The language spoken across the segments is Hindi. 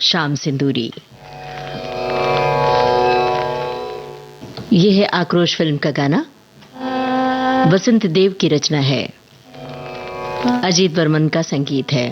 शाम सिंदूरी। ये है आक्रोश फिल्म का गाना। वसंत देव की रचना है, अजीत बर्मन का संगीत है।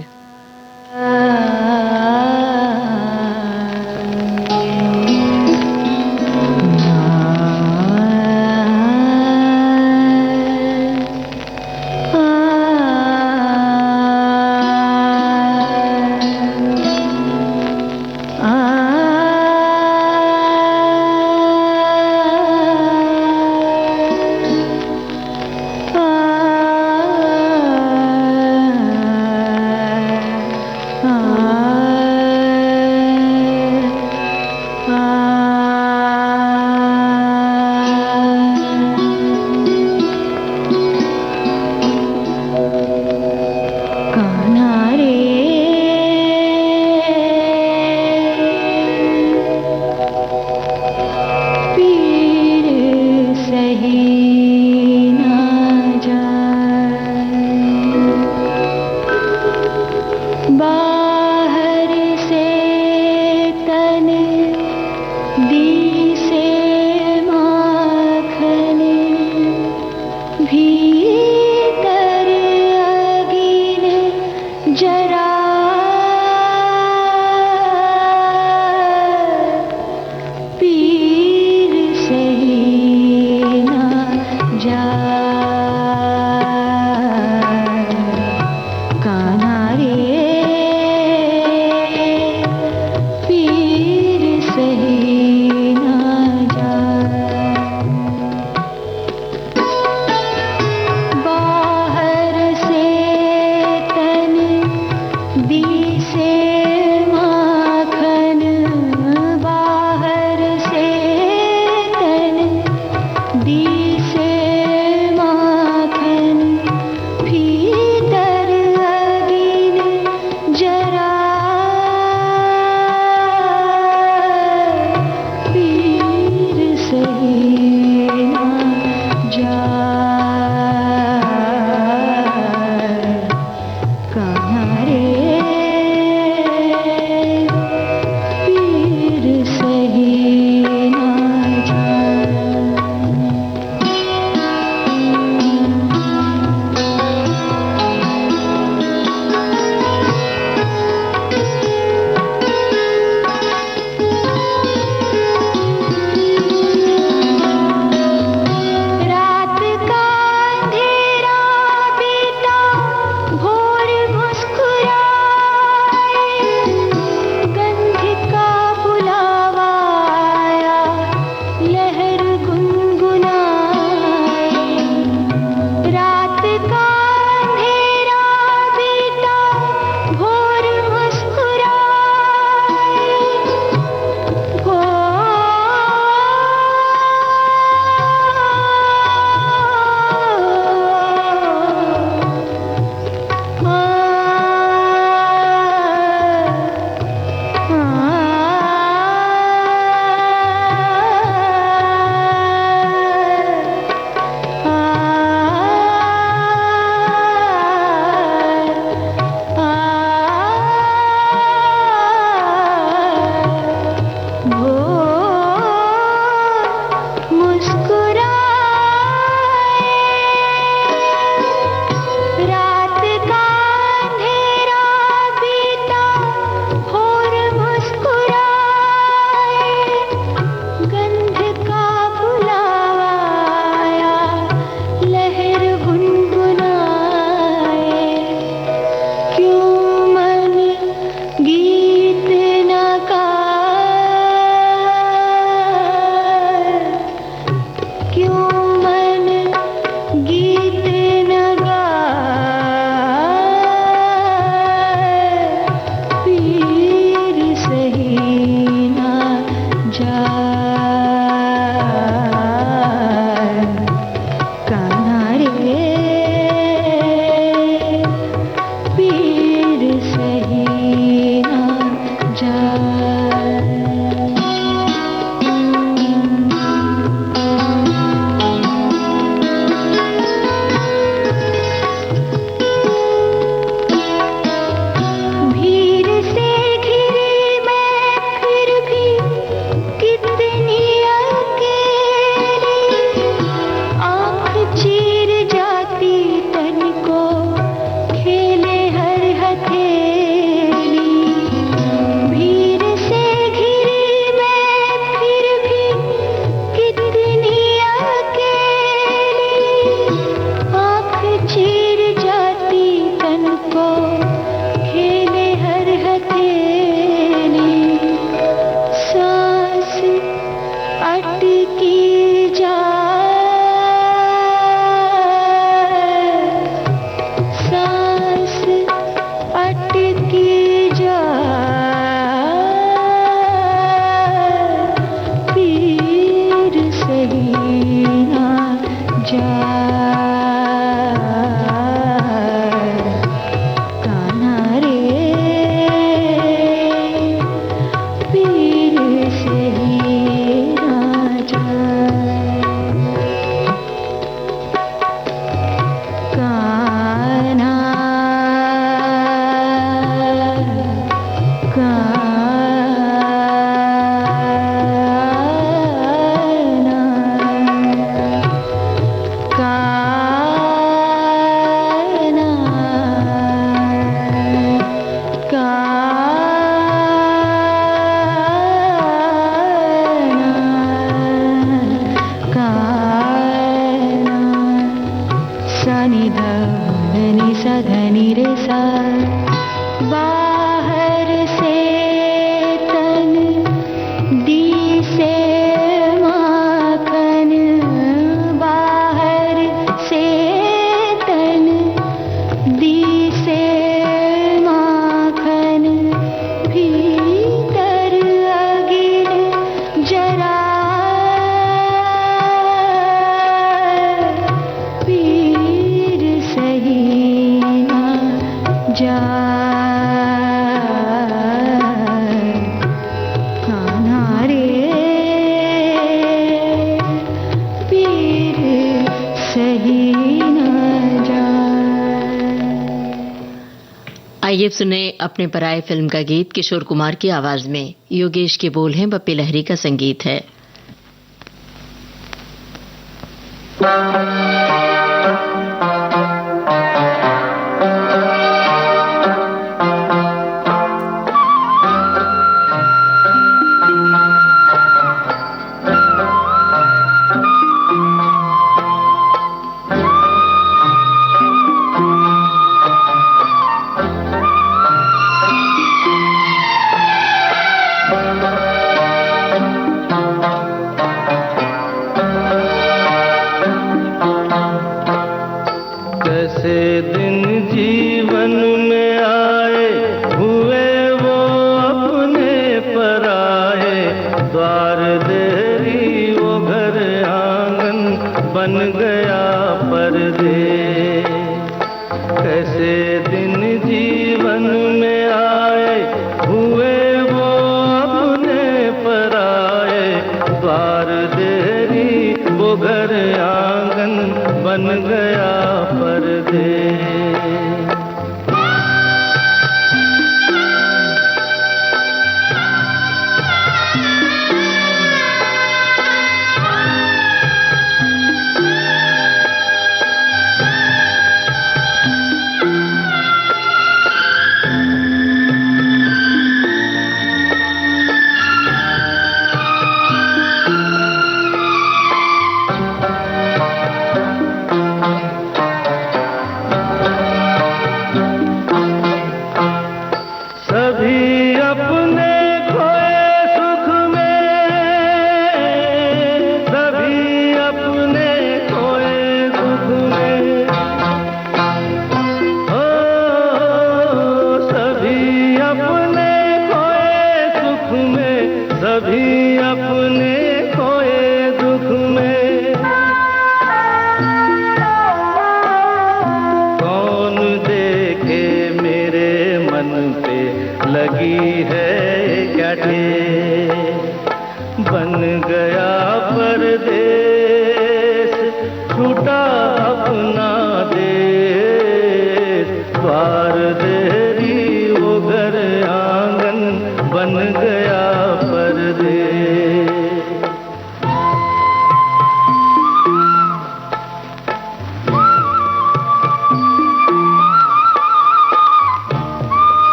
आइए सुने अपने पराये फिल्म का गीत किशोर कुमार की आवाज में। योगेश के बोल हैं, बप्पी लहरी का संगीत है।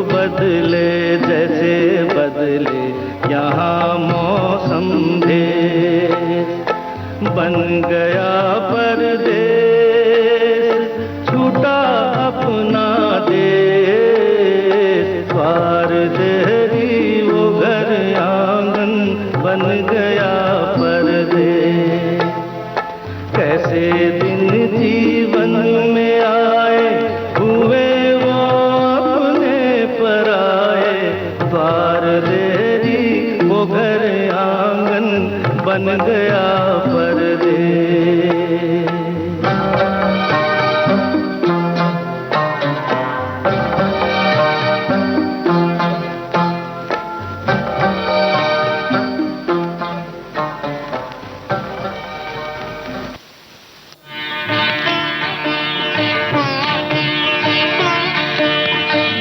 बदले जैसे बदले यहाँ मौसम भेष, बन गया परदेश, छूटा अपना देश, द्वार देरी वो घर आंगन बन गया परदेश। कैसे दिन जीवन में आए हुए वो अपने पराए, द्वार देरी वो घर आंगन बन गया परदेश।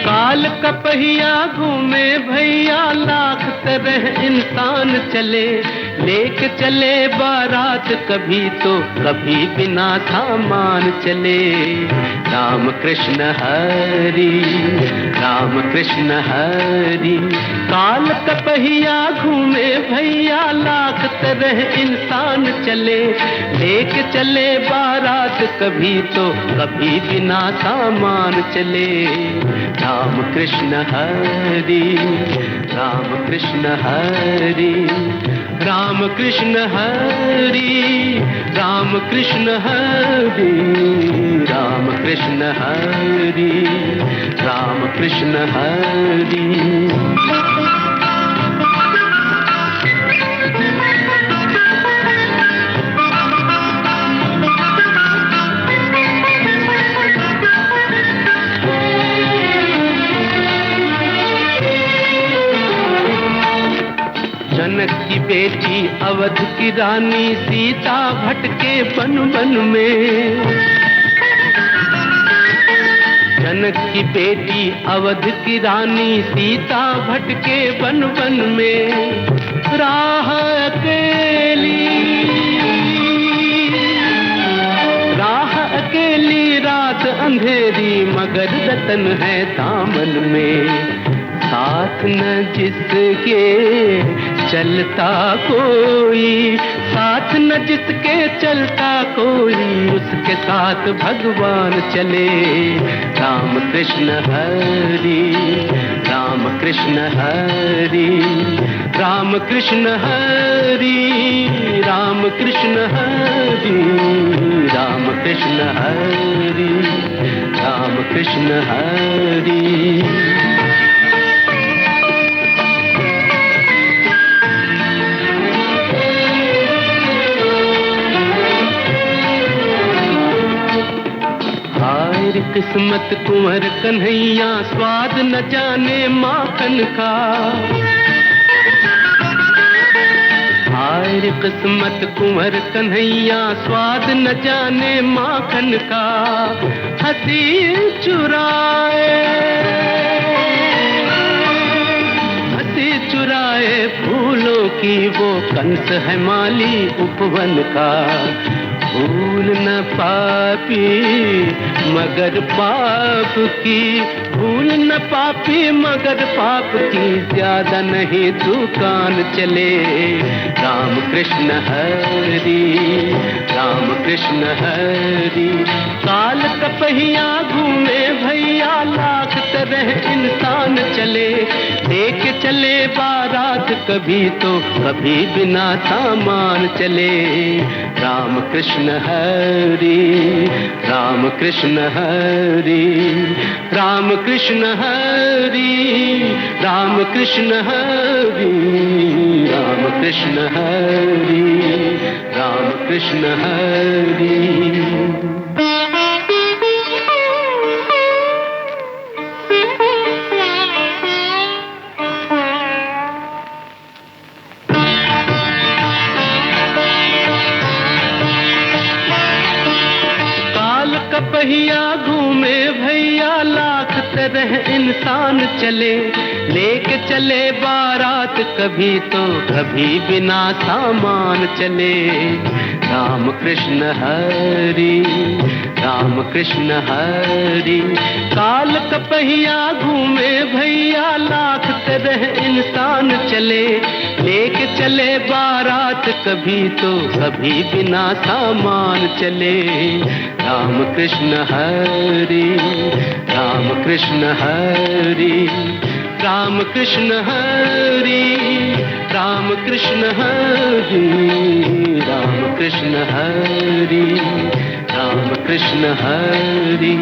काल का पहिया घूमे भैया, लाख तरह इंसान चले, लेके चले बारात कभी तो कभी बिना सामान चले। राम कृष्ण हरि, राम कृष्ण हरि। काल का पहिया घूमे भैया, लाख तरह इंसान चले, लेके चले बारात कभी तो कभी बिना सामान चले। राम कृष्ण हरि, राम कृष्ण हरि, राम कृष्ण हरि, राम कृष्ण हरि, राम कृष्ण हरि, राम कृष्ण हरि। जनक की बेटी अवध की रानी सीता भटके वन वन में। जनक की बेटी अवध की रानी सीता भटके वन वन में। राह अकेली रात अंधेरी, मगर रतन है दामन में। साथ न जिसके चलता कोई, साथ न जिसके चलता कोई, उसके साथ भगवान चले। राम कृष्ण हरि, राम कृष्ण हरि, राम कृष्ण हरि, राम कृष्ण हरि, राम कृष्ण हरि, राम कृष्ण हरि। किस्मत कुंवर कन्हैया, स्वाद न जाने माखन का। हाय किस्मत कुंवर कन्हैया, स्वाद न जाने माखन का। हंसी चुराए फूलों की, वो कंस है माली उपवन का। भूल न पापी मगर पाप की, भूल न पापी मगर पाप की, ज्यादा नहीं दुकान चले। राम कृष्ण हरि, राम कृष्ण हरि। काल का पहिया घूमे भैया, लाख तरह इंसान चले, लेके चले बारात कभी तो कभी बिना सामान चले। राम कृष्ण हरि, राम कृष्ण हरि, राम कृष्ण हरि, राम कृष्ण हरि, राम कृष्ण हरि, राम कृष्ण हरि। पहिया घूमे भैया, लाख तरह इंसान चले, लेके चले बारात कभी तो कभी बिना सामान चले। राम कृष्ण हरि, राम कृष्ण हरि। काल का पहिया घूमे भैया, लाख तरह इंसान चले, लेके चले बारात कभी तो कभी बिना सामान चले। राम कृष्ण हरि, राम कृष्ण हरि, राम कृष्ण हरि, राम कृष्ण हरि, राम कृष्ण हरि, राम कृष्ण हरि।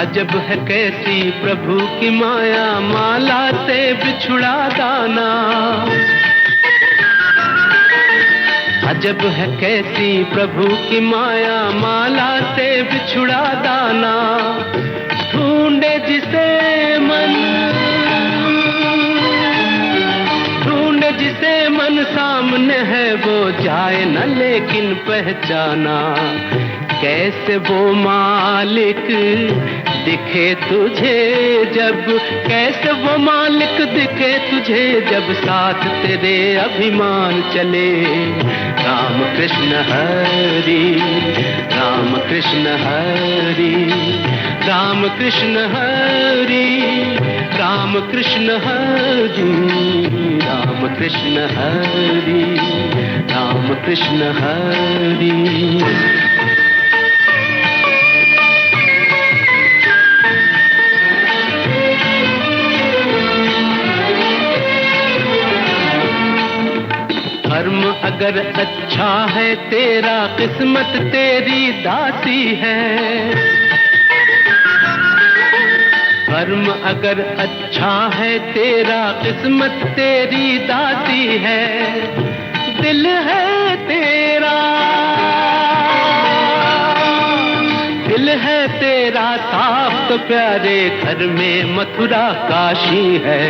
अजब है कैसी प्रभु की माया, माला से बिछुड़ा दाना। अजब है कैसी प्रभु की माया, माला से बिछुड़ा दाना। ढूंढे जिसे मन, ढूंढे जिसे मन सामने है, वो जाए न लेकिन पहचाना। कैसे वो मालिक दिखे तुझे जब, कैसे वो मालिक दिखे तुझे जब साथ तेरे अभिमान चले। राम कृष्ण हरि, राम कृष्ण हरि, राम कृष्ण हरि, राम कृष्ण हरि, राम कृष्ण हरि, राम कृष्ण हरि। कर्म अगर अच्छा है तेरा, किस्मत तेरी दासी है। कर्म अगर अच्छा है तेरा, किस्मत तेरी दासी है। दिल है तेरा, दिल है तेरा साफ तो प्यारे, घर में मथुरा काशी है।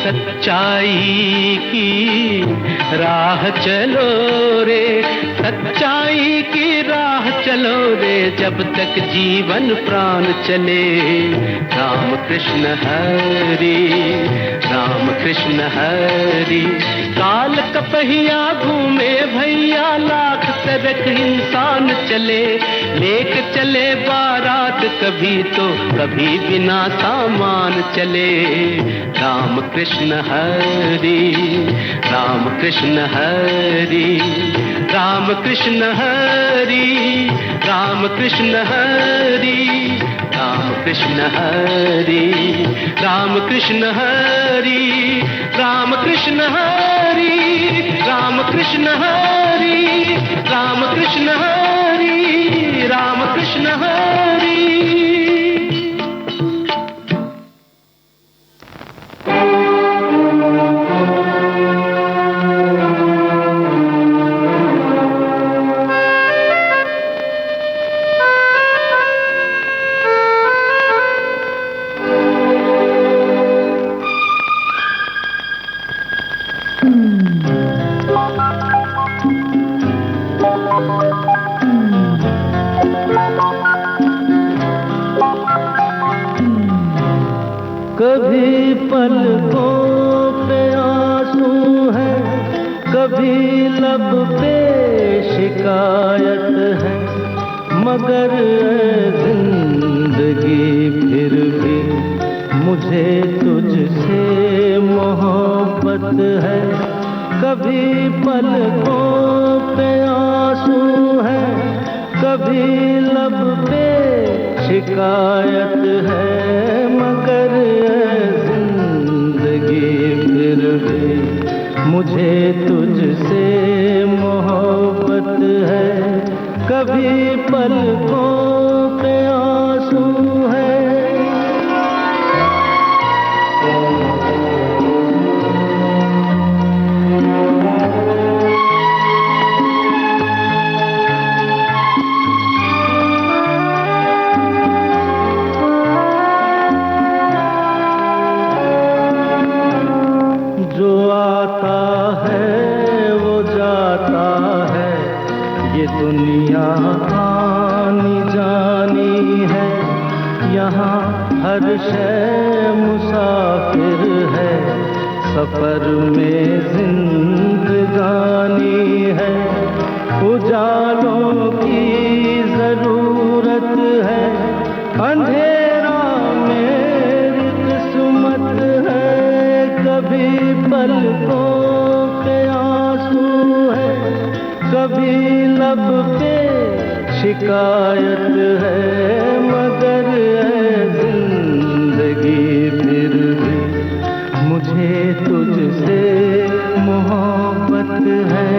सच्चाई की राह चलो रे, सच्चाई की राह चलो रे, जब तक जीवन प्राण चले। राम कृष्ण हरि, राम कृष्ण हरि। काल का पहिया घूमे भैया, लाख तरह इंसान चले, लेके चले बारात कभी तो कभी बिना सामान चले। राम कृष्ण हरि, राम कृष्ण हरि, राम कृष्ण हरि, राम कृष्ण हरि, राम कृष्ण हरि, राम कृष्ण हरि, राम कृष्ण हरि, राम कृष्ण हरि, राम कृष्ण हरि, राम कृष्ण हरि। कभी पलकों पे आंसू है, कभी लब पे शिकायत है, मगर जिंदगी फिर भी मुझे तुझसे मोहब्बत है। कभी पलकों पे आंसू है, कभी लब पे शिकायत है, मगर जिंदगी फिर भी मुझे तुझसे मोहब्बत है। कभी पलकों पे आंसू है। जो आता है वो यहाँ हर शय मुसाफिर है, सफर में जिंदगानी है। उजालों की जरूरत है, अंधेरा मेरी किस्मत है। कभी पलकों पे आंसू है, कभी लब पे शिकायत है, मगर है जिंदगी फिर भी मुझे तुझसे मोहब्बत है।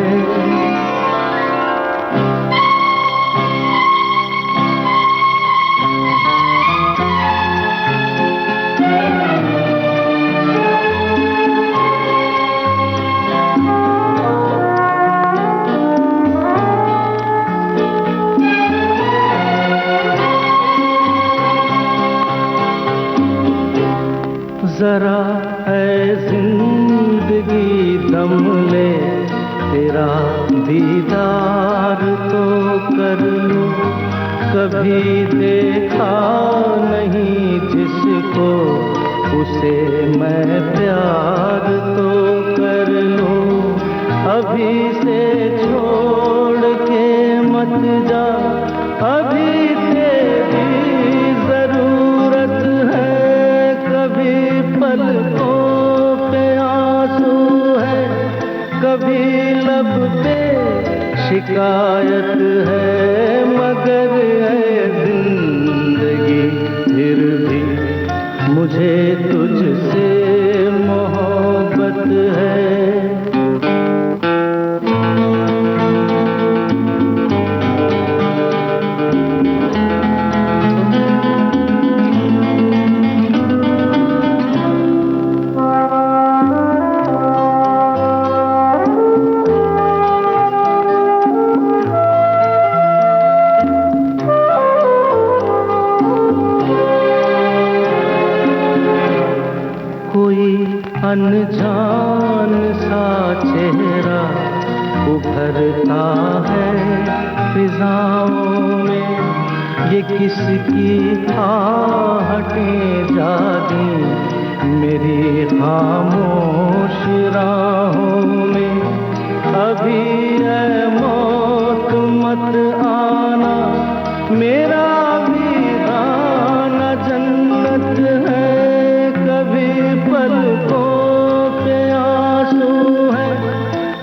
जरा है जिंदगी दम ले, तेरा दीदार तो कर लूं। कभी देखा नहीं जिसको, उसे मैं प्यार तो कर लूं। अभी से छोड़ के मत जा, अभी तेरी जरूरत है। कभी पलकों पे आंसू है, कभी लब पे शिकायत है, मगर है जिंदगी फिर भी मुझे तुझसे मोहब्बत है। अनजान सा चेहरा उभरता है फिजाओं में, ये किसकी आहटें जागी मेरी खामोश राहों में। अभी है मौत मत आना, मेरा भी दाना जन्नत है। कभी पलकों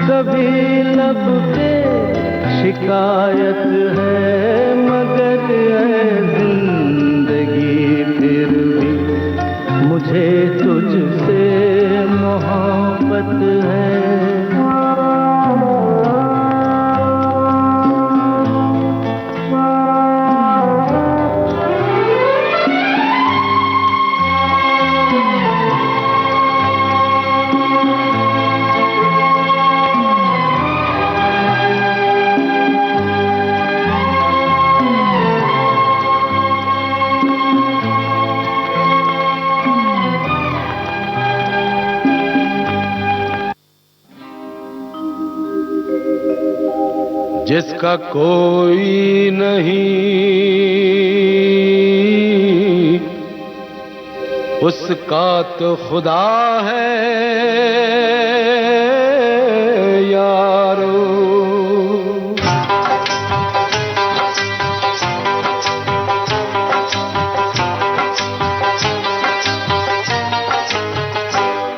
कभी लब पे शिकायत है, मगर है जिंदगी फिर भी मुझे तुझसे मोहब्बत है। जिसका कोई नहीं उसका तो खुदा है यारो।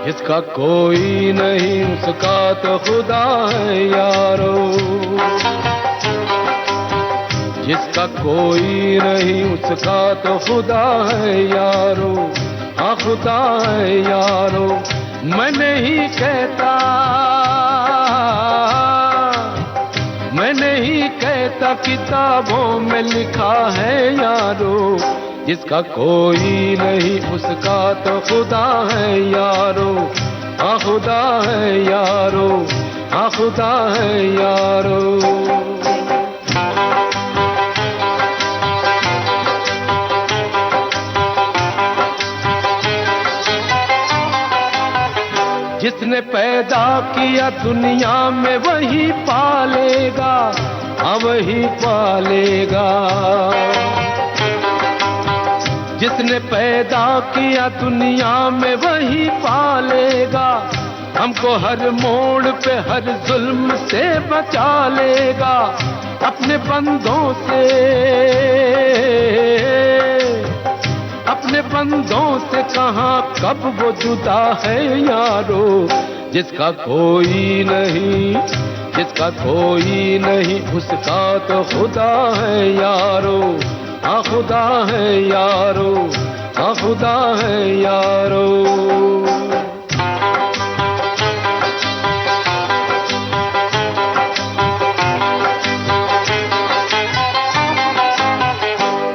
जिसका कोई नहीं उसका तो खुदा है यारो। जिसका कोई नहीं उसका तो खुदा है यारो। हाँ खुदा है यारो। मैं नहीं कहता किताबों में लिखा है यारो। जिसका कोई नहीं उसका तो खुदा है यारो। हाँ खुदा है यारो। हाँ खुदा है यारो। जिसने पैदा किया दुनिया में वही पालेगा। हाँ वही पालेगा। जिसने पैदा किया दुनिया में वही पालेगा, हमको हर मोड़ पे हर जुल्म से बचा लेगा। अपने बंदों से, अपने बंदों से कहाँ कब वो जुदा है यारो। जिसका कोई नहीं, जिसका कोई नहीं, उसका तो खुदा है यारो। हाँ खुदा है यारो, हाँ खुदा है यारो।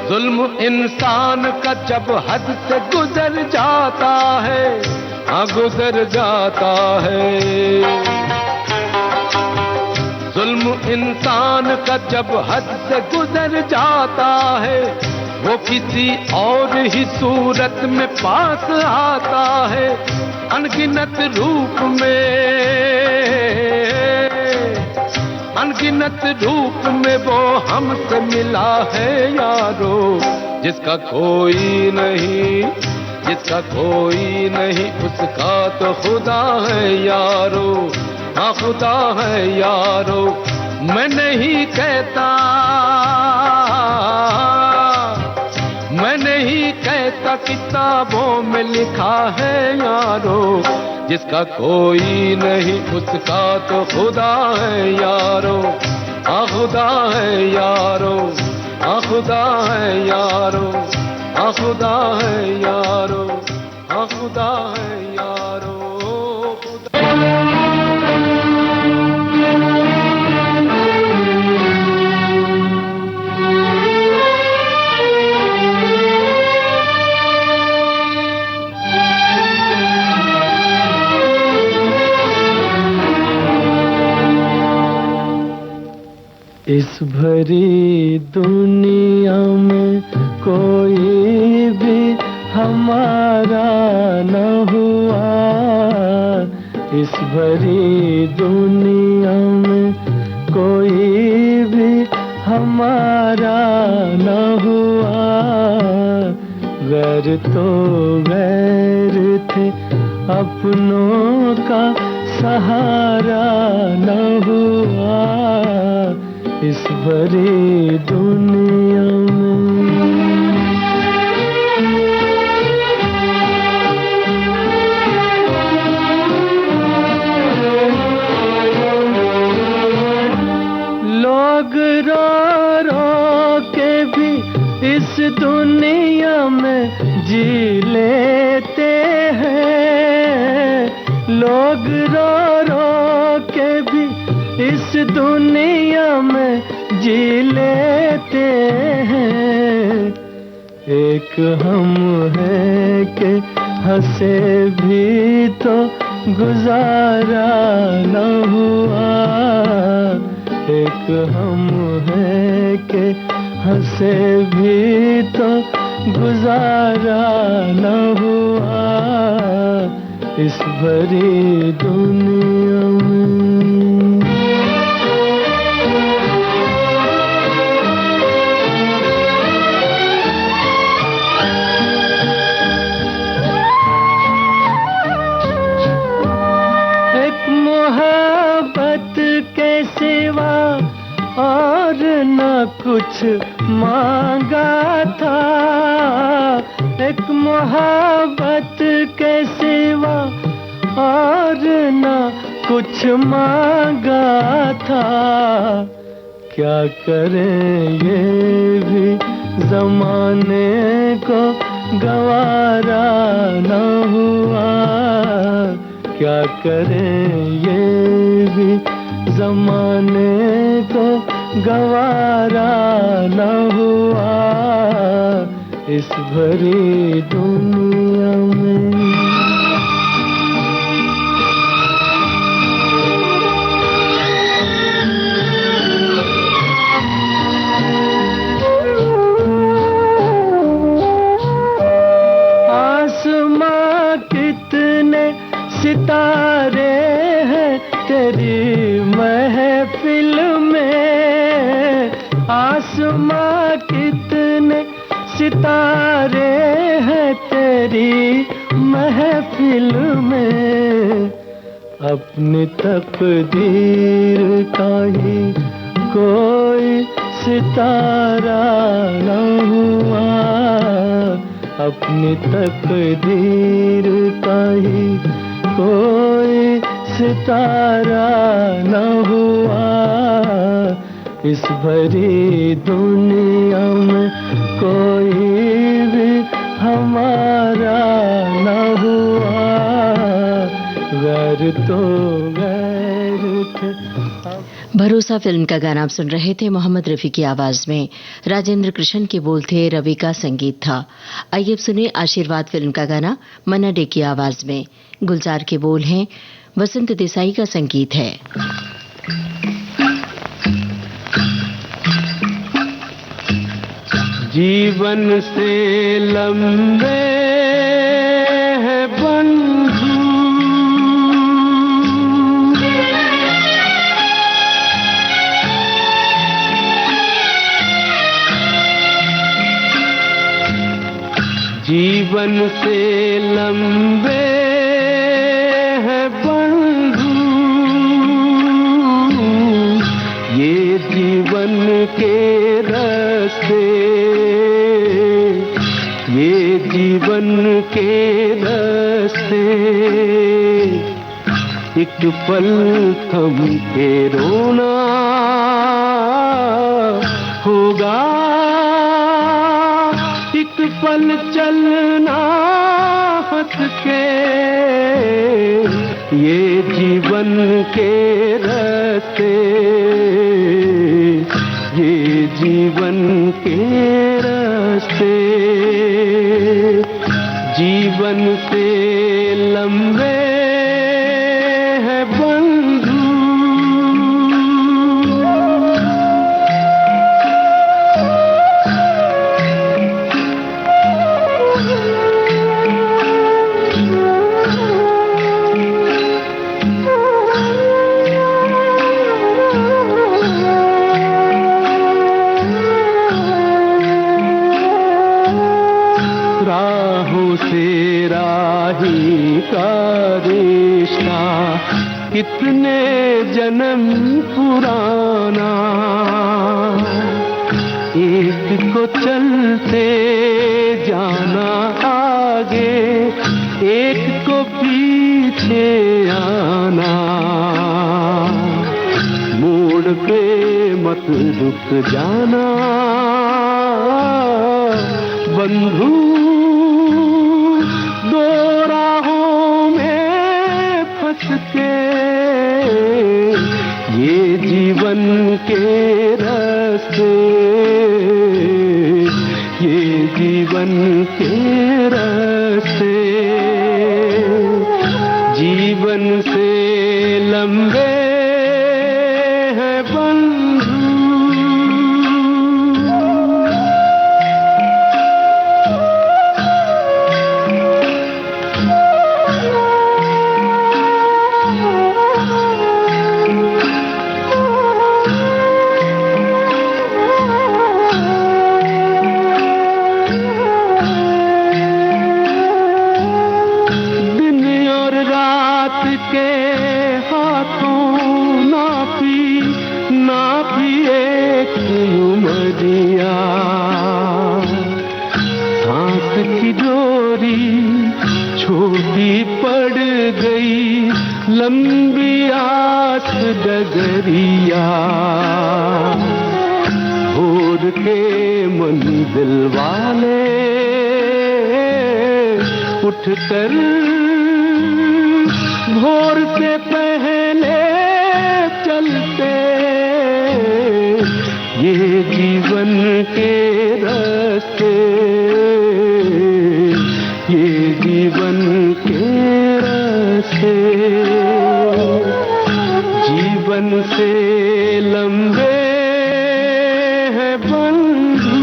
जुल्म इंसान का जब हद से गुजर जाता है, हाँ गुजर जाता है। जुल्म इंसान का जब हद से गुजर जाता है, वो किसी और ही सूरत में पास आता है। अनगिनत रूप में, अनगिनत रूप में वो हमसे मिला है यारो। जिसका कोई नहीं, जिसका कोई नहीं, उसका तो खुदा है यारो। हाँ खुदा है यारो। मैं नहीं कहता, मैं नहीं कहता किताबों में लिखा है यारो। जिसका कोई नहीं, उसका तो खुदा है यारो। हाँ खुदा है यारो, हाँ खुदा है यारो, हाँ खुदा है यारो, हाँ खुदा है यारो। इस भरी दुनिया में कोई भी हमारा न हुआ। इस भरी दुनिया में कोई भी हमारा न हुआ। गैर तो गैर थे, अपनों का सहारा न हुआ। इस भरी दुनिया में लोग रो रो के भी इस दुनिया में जी लेते हैं। लोग रो रो के भी इस दुनिया में जी लेते हैं। एक हम है कि हंसे भी तो गुजारा न हुआ। एक हम है कि हंसे भी तो गुजारा न हुआ। इस भरी दुनिया में मोहब्बत के सिवा और न कुछ मांगा था। एक मोहब्बत के सिवा और न कुछ मांगा था। क्या करें ये भी जमाने को गवारा न हुआ। क्या करें ये भी जमाने को गवारा न हुआ। इस भरी दुनिया में आसमां कितने सितारे हैं तेरी महफिल में। आसमां कितने सितारे हैं तेरी महफिल में, अपनी तकदीर का ही कोई सितारा न हुआ, अपनी तकदीर का ही कोई सितारा न हुआ। इस भरी दुनिया में कोई भी हमारा न हुआ, गैर तो गैर थे। भरोसा फिल्म का गाना आप सुन रहे थे मोहम्मद रफी की आवाज में। राजेंद्र कृष्ण के बोल थे, रवि का संगीत था। आइए अब सुने आशीर्वाद फिल्म का गाना मन्ना डे की आवाज में। गुलजार के बोल हैं, वसंत देसाई का संगीत है। जीवन से लंबे हैं बंधु, जीवन से लंबे हैं बंधु, ये जीवन के रास्ते, ये जीवन के रास्ते। एक पल थम के रोना होगा, एक पल चलना हंस के, ये जीवन के रास्ते, ये जीवन के रास्ते। जीवन से लंबे हैं बंधु, से राही का रिश्ता कितने जन्म पुराना, एक को चलते जाना आगे, एक को पीछे आना। मोड़ पे मत रुक जाना बंधु, दो राहों में फंस के, ये जीवन के रास्ते, ये जीवन के रास्ते। जीवन से लंबे हैं बंधु, लंबी आस डगरिया, भोर के मंजिल वाले उठकर भोर से पहले चलते, ये जीवन के रास्ते, ये जीवन के रास्ते। जीवन से लंबे हैं बंधु,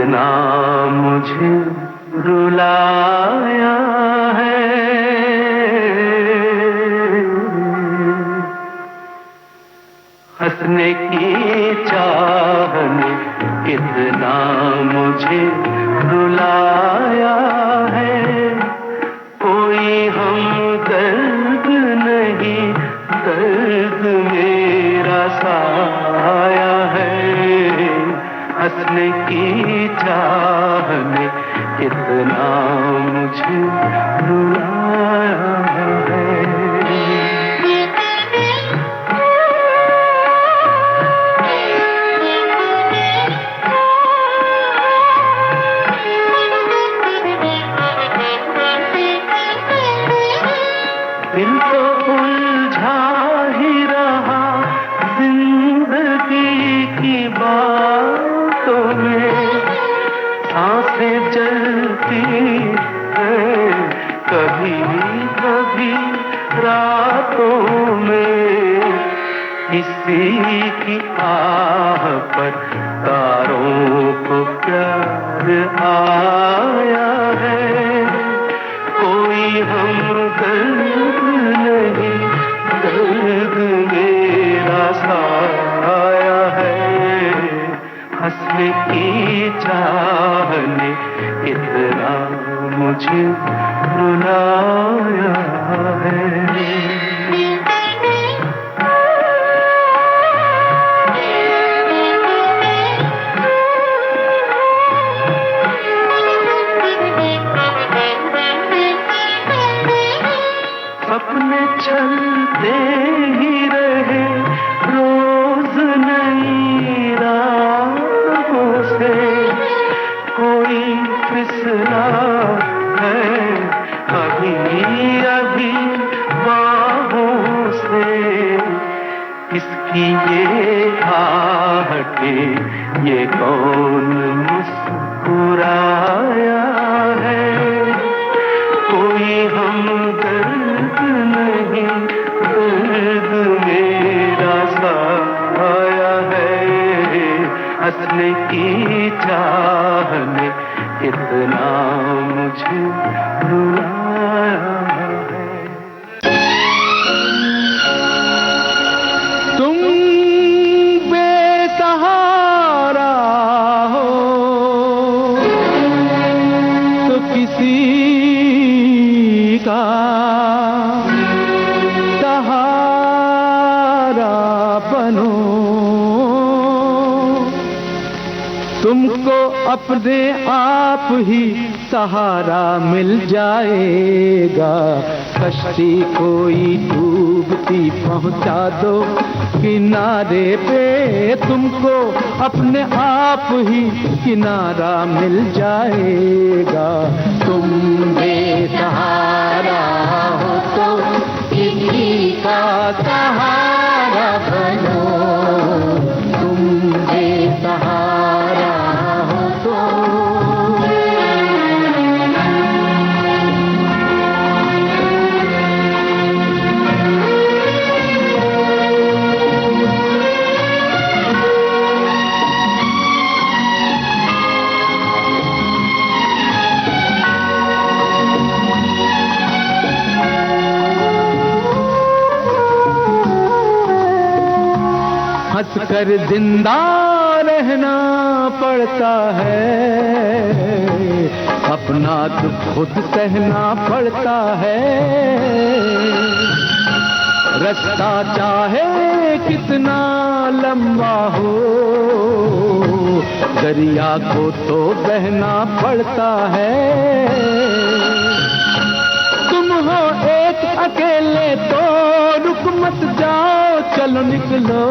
कितना मुझे रुलाया है, हंसने की चाह ने कितना मुझे रुलाया है। कोई हमदर्द नहीं, दर्द मेरा साया है। हंसने की चाह ने कितना मुझे रुलाया है। दिल तो उलझा ही रहा जिंदगी की बातों में, सांसें चलती हैं कभी कभी रातों में। किसी की आह पर तारों को प्यार आया है। कोई हमदर्द नहीं, दर्द मेरा साया है। हंसने की चाह ने कितना मुझे रुलाया है। सपने चलते ही रहे रोज नई राहों से। कोई फिसला है अभी अभी बाहों से। किसकी ये आहटें, ये कौन मुस्कुराया है। कोई हमदर्द नहीं, दर्द मेरा साया है। हंसने की चाह ने कितना मुझे रुलाया है। तुम बेसहारा हो तो किसी का सहारा बनो। तुमको अपने आप ही सहारा मिल जाएगा। कश्ती कोई डूबती पहुंचा दो किनारे पे। तुमको अपने आप ही किनारा मिल जाएगा। तुम बेसहारा हो तो किसी का सहारा बनो। तुम बेसहारा हो तो हंस कर जिंदा रहना पड़ता है। अपना दुख खुद सहना पड़ता है। रास्ता चाहे कितना लंबा हो, दरिया को तो बहना पड़ता है। तुम हो एक अकेले तो रुक मत जाओ, चलो निकलो।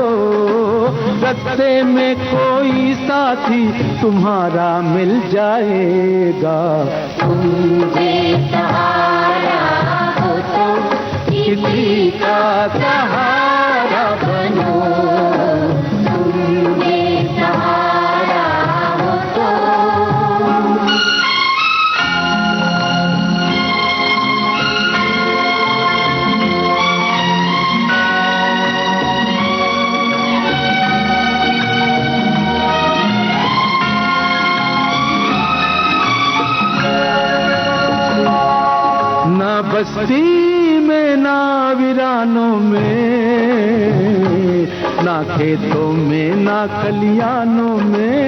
रास्ते में कोई साथी तुम्हारा मिल जाएगा। तुम बेसहारा हो तो किसी का सहारा बनो। तुम बेसहारा हो तो ना बस्ती में ना वीरानों में, ना खेतों में ना खलियानों में,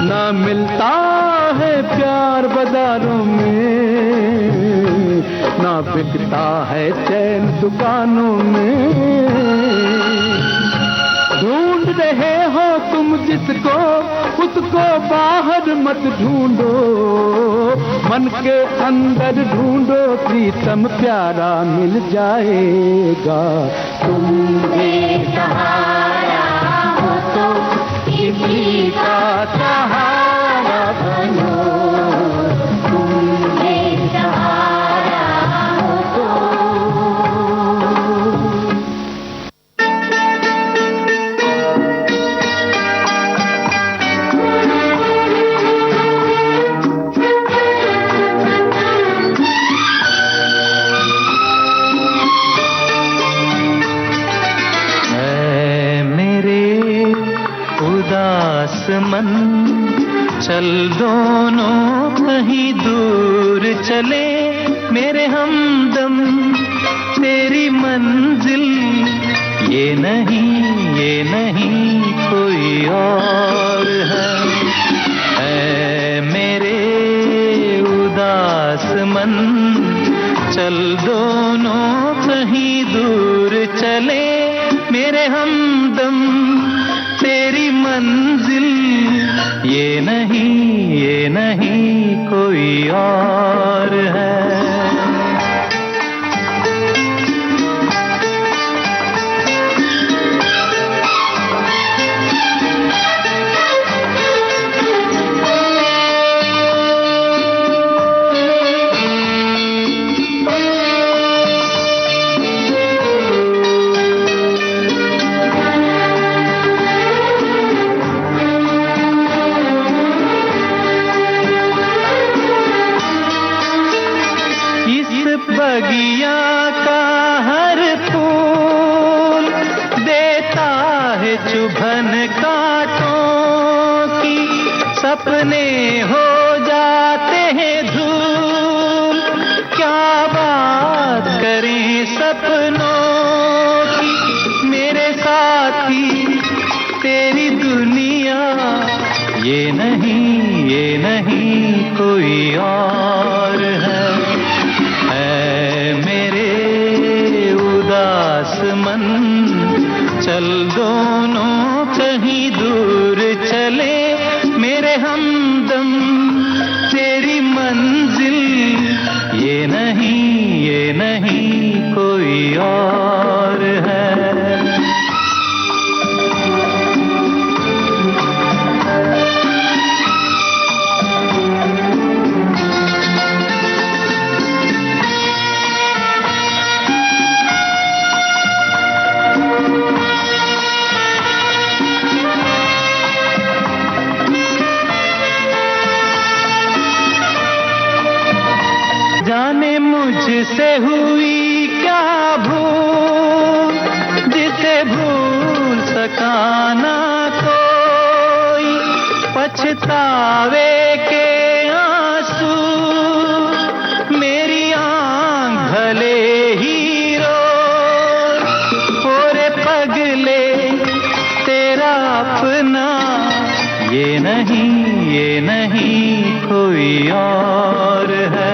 ना मिलता है प्यार बाजारों में, ना बिकता है चैन दुकानों में। ढूंढ रहे हो तुम जिसको, उसको बाहर मत ढूंढो, मन के अंदर ढूंढो, प्रीतम प्यारा मिल जाएगा। तुम बेसहारा हो तो किसी का सहारा बनो, तुम बेसहारा हो तो। मन चल दोनों कहीं दूर चले, मेरे हमदम तेरी मंजिल ये नहीं कोई और है मेरे उदास मन। चल दोनों कहीं दूर चले, मेरे हमदम तेरी मंजिल ये नहीं कोई और है। बगिया का हर फूल देता है चुभन कांटों की, सपने हो जाते हैं धूल, क्या बात करें सपनों की। मेरे साथी तेरी दुनिया ये नहीं कोई और है मेरे उदास मन। चल दोनों कहीं दूर चले, मेरे हमदम तेरी मंजिल ये नहीं कोई और है। जाने मुझसे हुई क्या भूल, जिसे भूल सका ना कोई, पछतावे के आंसू मेरी आँख भले ही रो। ओरे पगले तेरा अपना ये नहीं कोई और है।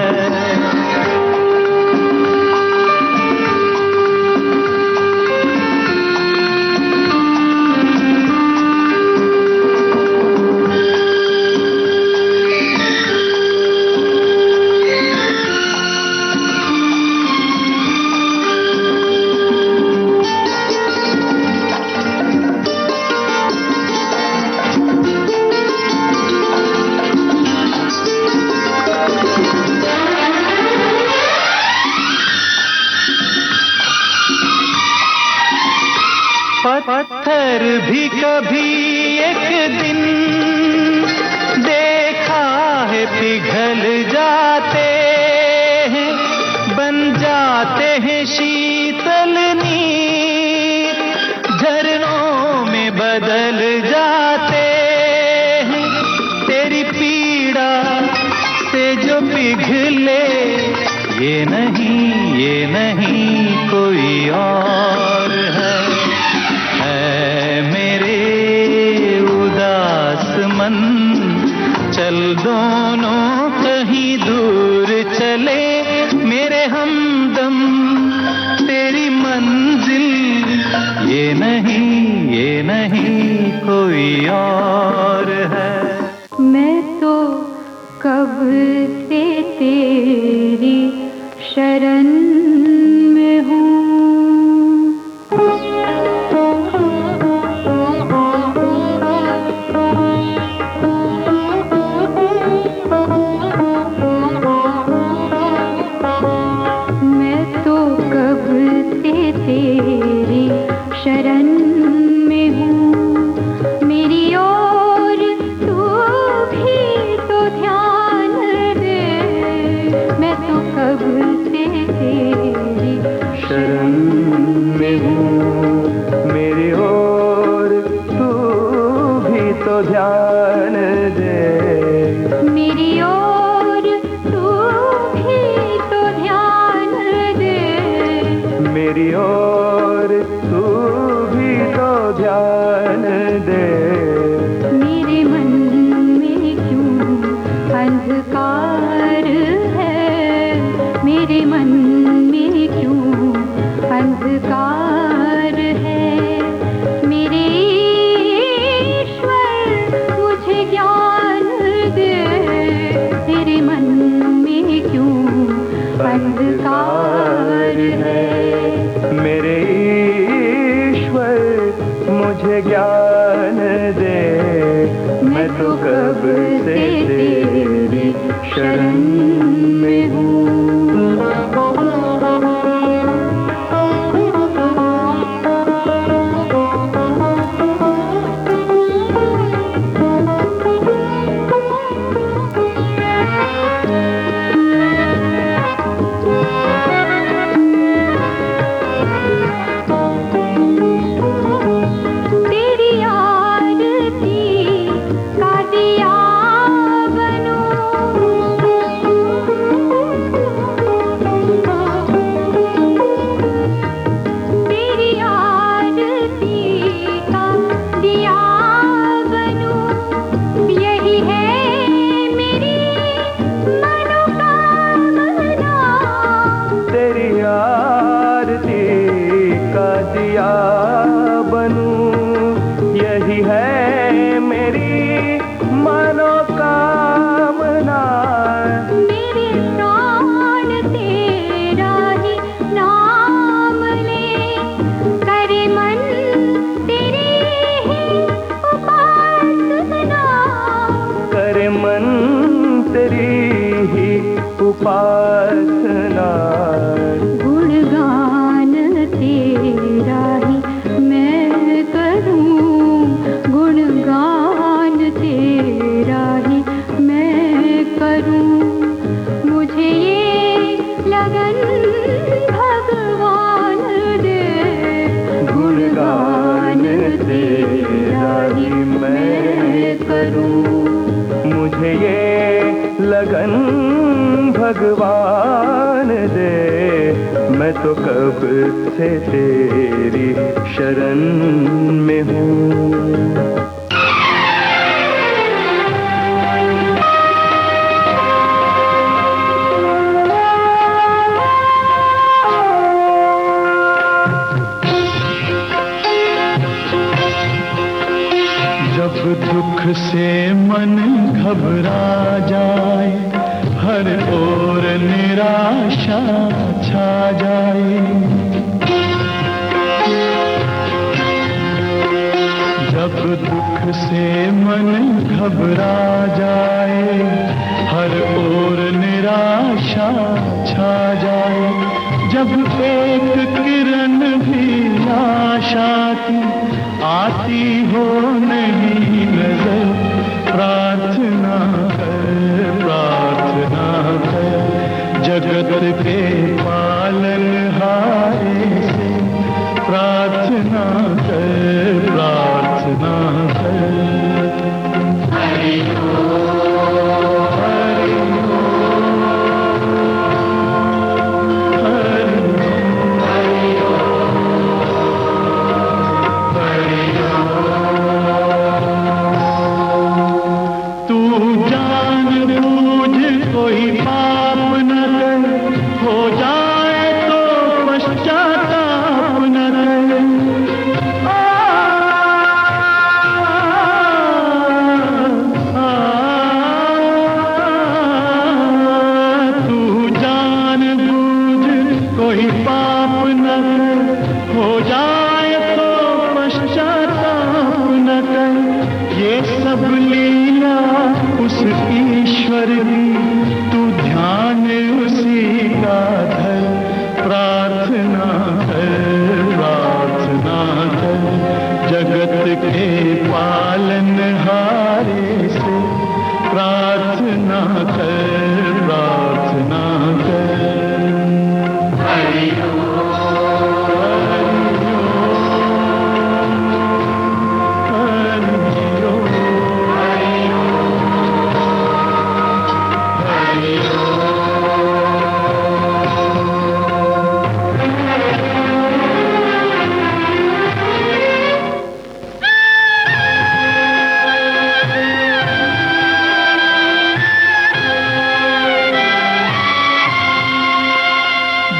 पत्थर भी कभी एक दिन देखा है पिघल जाते हैं, बन जाते हैं शीतल नीर, झरनों में बदल जाते हैं। तेरी पीड़ा से जो जो पिघले, ये नहीं कोई और है मेरे उदास मन। चल दोनों कहीं दूर चले मेरे हमदम, तेरी मंजिल ये नहीं कोई और है। मैं तो कब से तेरी शरण में हूँ। मैं तो कब से तेरी शरण में हूँ। मेरी ओर तू भी तो ध्यान दे। मैं तो कब से तेरी शरण में हूँ, मेरी ओर तू भी तो ध्यान दे। मेरी ओर तू भी तो ध्यान दे। मेरी ओर तू भी तो ध्यान दे। मेरे मन में क्यों अंधकार है। मेरे मन में क्यों अंधकार है। मेरे ईश्वर मुझे ज्ञान दे। तेरे मन में क्यों अंधकार है। मेरे ईश्वर मुझे ज्ञान दे। मैं तो कब से तेरी शरण में हूँ। तेरी आरती का दिया बनूं। तेरी आरती का दिया बनूं। यही है मेरी मनोकामना। तेरी आरती का दिया बनूं, यही है मेरी मनोकामना। मेरे प्राण तेरा ही नाम ले। करे मन तेरी ही उपासना। करे मन तेरी ही उपासना। गुणगान तेरा ही मैं करूं। गुणगान तेरा ही मैं करूं। मुझे ये लगन भगवान दे। गुणगान तेरा ही मैं करूं। मुझे ये लगन भगवान दे। मैं तो कब से तेरी शरण में हूँ। जब दुख से मन घबरा जाए, हर ओर निराशा छा जाए। जब दुख से मन घबरा जाए, हर ओर निराशा छा जाए। जब एक किरण भी आशा की आती हो नहीं नजर, प्रार्थना कर जगत के पालनहारे से। प्रार्थना कर हरि ओम, हरि ओम। कोई पाप न कर, हो जाए तो पश्चाताप न कर। तू जानबूझ कोई पाप न कर, हो जाए तो पश्चाताप न कर। ये सब लीला उस ईश्वर की, तू ध्यान उसी का धर। प्रार्थना कर, प्रार्थना कर, जगत के पालनहारे से। प्रार्थना कर, प्रार्थना कर। हरि ओम, हरि ओम, हरि ओम, हरि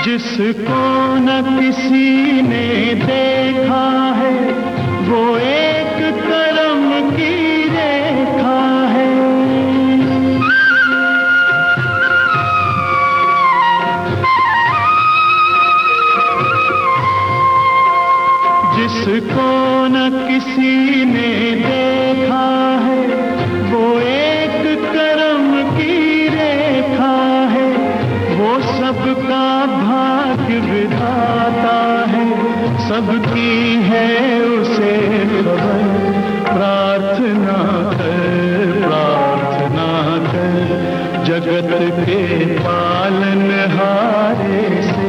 जिसको न किसी ने देखा है, वो एक करम की रेखा है। जिसको न किसी ने देखा है, वो एक करम की रेखा है। वो सबका भाग्य विधाता है, सबकी है उसे खबर। प्रार्थना कर, प्रार्थना कर, जगत के पालनहारे से।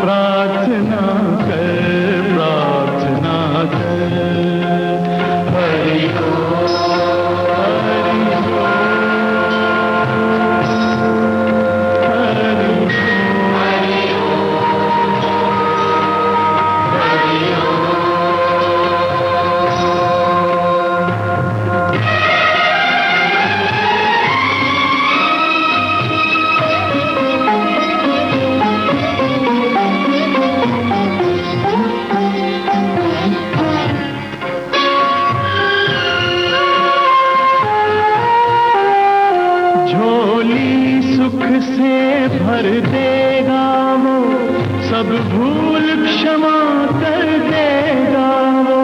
प्रार्थना कर, प्रार्थना कर। हरि ओम, हरि ओम, से भर देगा वो, सब भूल क्षमा कर देगा वो।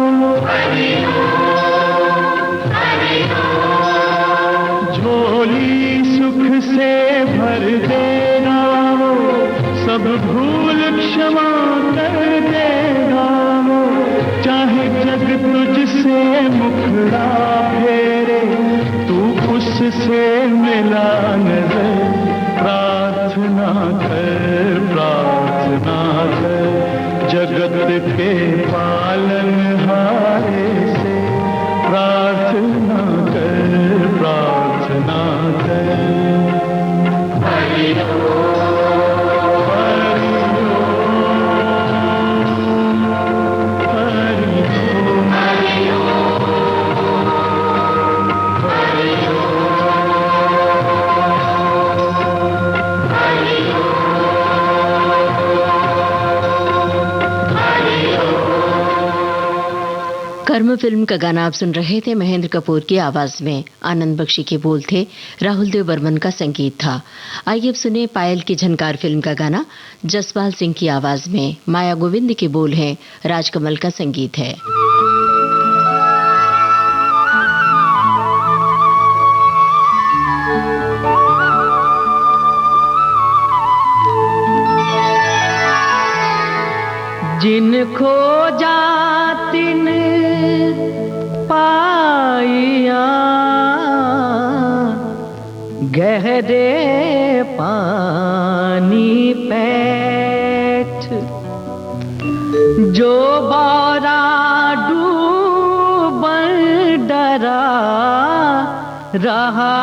झोली सुख से भर देगा वो, सब भूल क्षमा कर देगा वो। चाहे जग तुझसे मुखड़ा फेरे, तू उससे मिला नजर। प्रार्थना कर, प्रार्थना कर, जगत के पालनहारे से। प्रार्थना कर, प्रार्थना कर। हरि ओम, हरि ओम, हरि ओम, हरि ओम, हरि ओम। कर्म फिल्म का गाना आप सुन रहे थे महेंद्र कपूर की आवाज में। आनंद बख्शी के बोल थे, राहुल देव बर्मन का संगीत था। आइए अब सुने पायल की झनकार फिल्म का गाना जसपाल सिंह की आवाज में। माया गोविंद के बोल हैं, राजकमल का संगीत है। जिन खोजा तिन पाइया, गहरे पानी पैठ। जो बारा डूबन डरा, रहा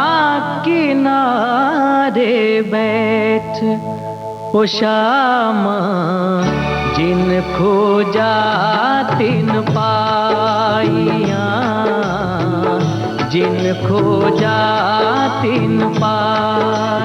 किनारे बैठ। ओ श्यामा जिन खोजा तिन पाइया, जिन खोजा तिन पाइया।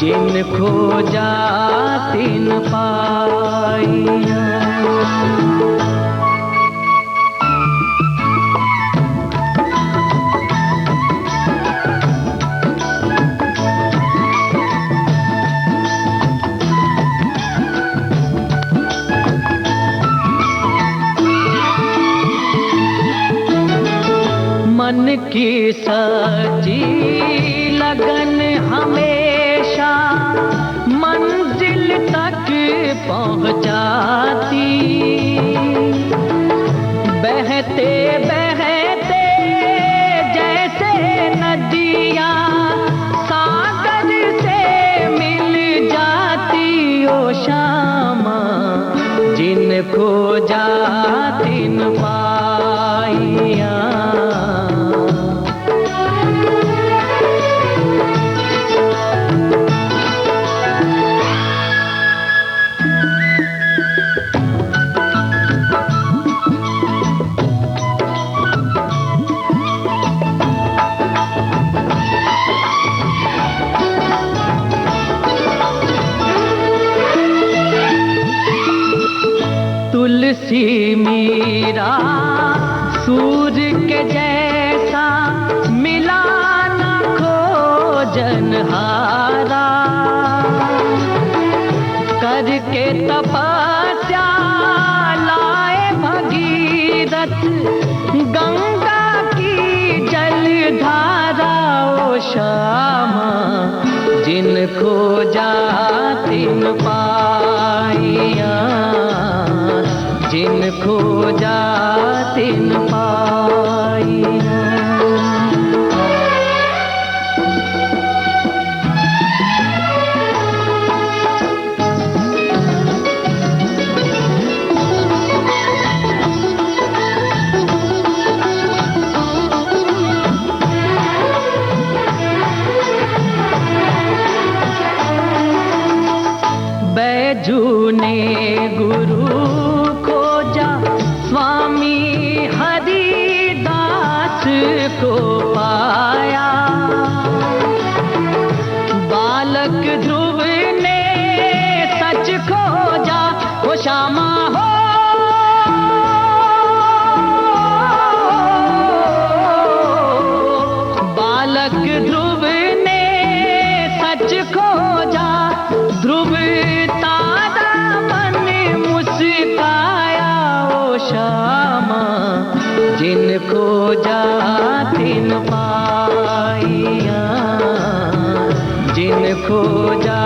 जिन खोजा तिन पाइया। मन की सच्ची लगन हमेशा मंजिल तक पहुंचाती। बहते बहते जैसे नदियाँ सागर से मिल जाती। ओ शामा जिन खोजा तिन पाइया। तुलसी मीरा सूर्य के जैसा मिला न खोजनहारा। करके तपस्या लाए भगीरथ गंगा की जलधारा। ओ श्यामा जिन खोजा तिन पाइया। जिन खोजा तिन पाइया। बैजू ने गुरु खोजा स्वामी हरिदास को पाया। बालक ध्रुव ने सच खोजा। वो श्यामा हो बालक ध्रुव ने सच खोजा। ध्रुव तारा मन मुस्काया। ओ श्यामा जिन खोजा तिन पाइया। जिन खोजा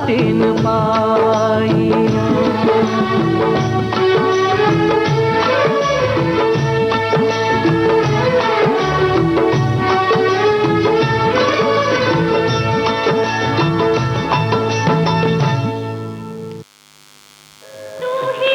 तिन पाइया। तू ही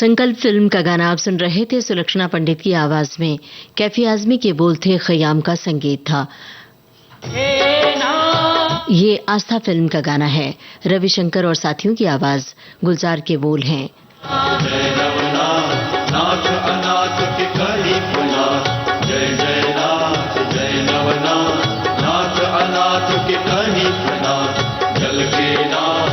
संकल्प फिल्म का गाना आप सुन रहे थे। सुलक्षणा पंडित की आवाज में कैफी आजमी के बोल थे, खयाम का संगीत था। ये आस्था फिल्म का गाना है। रविशंकर और साथियों की आवाज, गुलजार के बोल हैं। जय नवनाथ नाथ अनाथ के करीबनाथ, जय जय नाथ जय नवनाथ नाथ अनाथ के करीबनाथ, जल के नाथ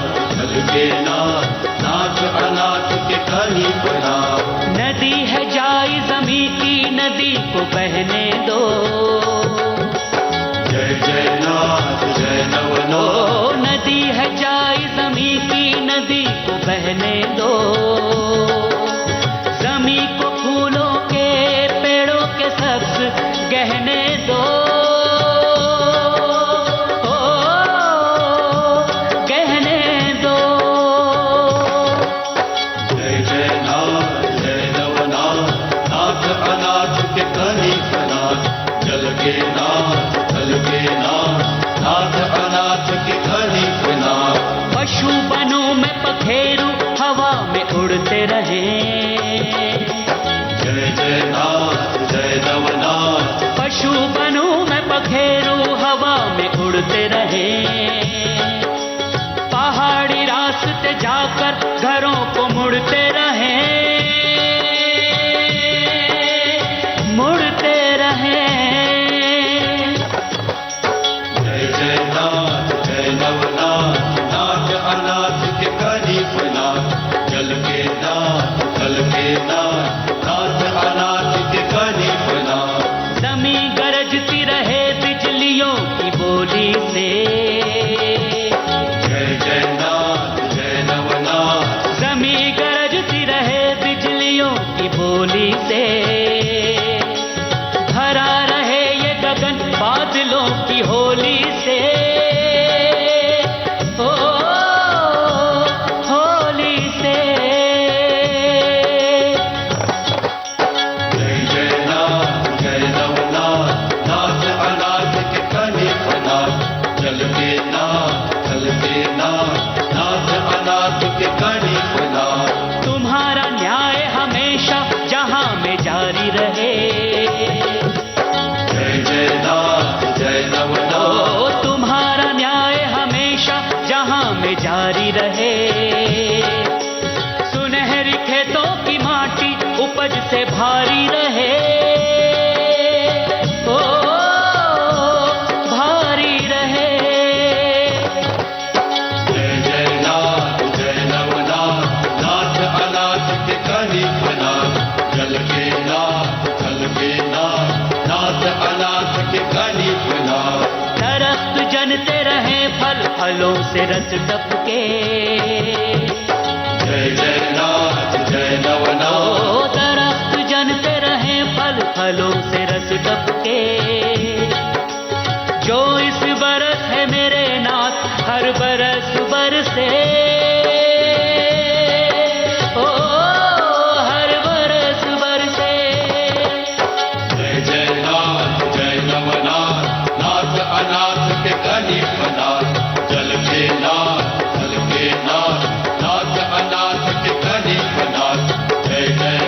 नाथ अनाथ के करीबनाथ। नदी है जाई जमी की, नदी को बहने दो। जय जय नाथ जय नवनाथ। नदी है जाई जमी की, नदी को बहने दो। जमी को फूलों के पेड़ों के सब्ज गहने दो। गहने दो। जय जय नाथ जय नवनाथ नाथ अनाथ के करीबनाथ, जल के नाथ नाथ अनाथ के करीबनाथ। पशु बनूं मैं पखेरू, हवा में उड़ते रहे। जय जय नाथ जय नवनाथ। पशु बनूं मैं पखेरू, हवा में उड़ते रहे। पहाड़ी रास्ते जाकर घरों को मुड़ते रहे। मुड़ते रहे। जय जय नाथ जय नवनाथ नाथ अनाथ के करीबनाथ, जल के नाथ नाथ अनाथ के करीबनाथ। जमी गरजती रहे बिजलियों की बोली से। जय जय नाथ जय नवनाथ। जमी गरजती रहे बिजलियों की बोली से। भरा रहे ये गगन बादलों की होली से। ओ होली से। जय जय नाथ जय नवनाथ नाथ अनाथ के करीबनाथ, जल के नाथ नाथ अनाथ के करीबनाथ। तुम्हारा न्याय हमेशा जहां में जारी रहे। जय जय नाथ जय नवनाथ। तुम्हारा न्याय हमेशा जहां में जारी रहे। सुनहरी खेतों की माटी उपज से भारी रहे। ओ भारी रहे। जय जय नाथ जय नवनाथ नाथ अनाथ के करीबनाथ, जल के नाथ नाथ अनाथ के करीबनाथ। दरख्त जनते रहे फल फलों से रस टपके। जय जय नाथ जय नवनाथ। दरख्त जनते रहे फल फलों से रस टपके। जो इस बरस है मेरे नाथ, हर बरस बरसे। ओ हर बरस बरसे। जय जय नाथ जय नवनाथ नाथ अनाथ के करीबनाथ, जल के नाथ नाथ अनाथ के करीबनाथ। जय जय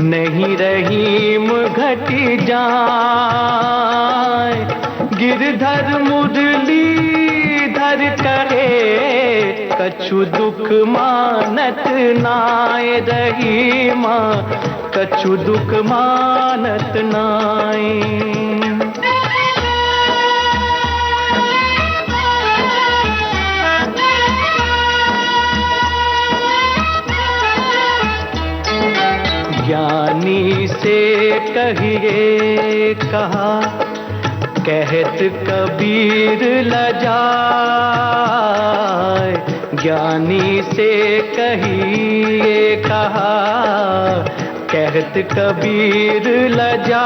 नहीं रहीम घटी जाए। गिरधर मुरलीधर कहे कछु दुख मानत नाय रहीमा, कछु दुख मानत नाय। ज्ञानी से कहिए कहा, कहत कबीर लजाए। ज्ञानी से कहिए कहा, कहत कबीर लजाए।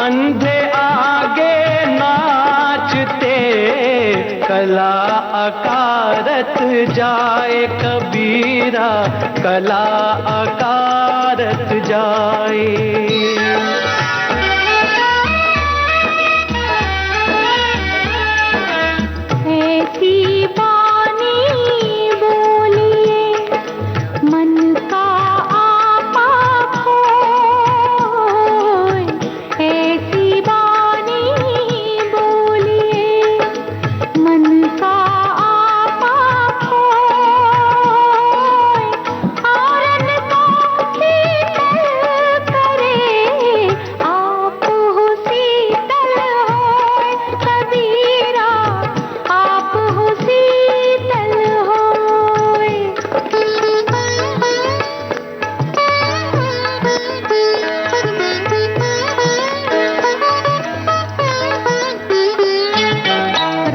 अंधे आगे नाचते कला अकारत जाए, कबीरा कला अकारत जाए। ऐसी बानी बोलिए मन का आपा खोए। ऐसी बानी बोलिए मन का आपा खोए। औरन को शीतल करे आप हो शीतल होए, कबीरा आप हो शीतल होए।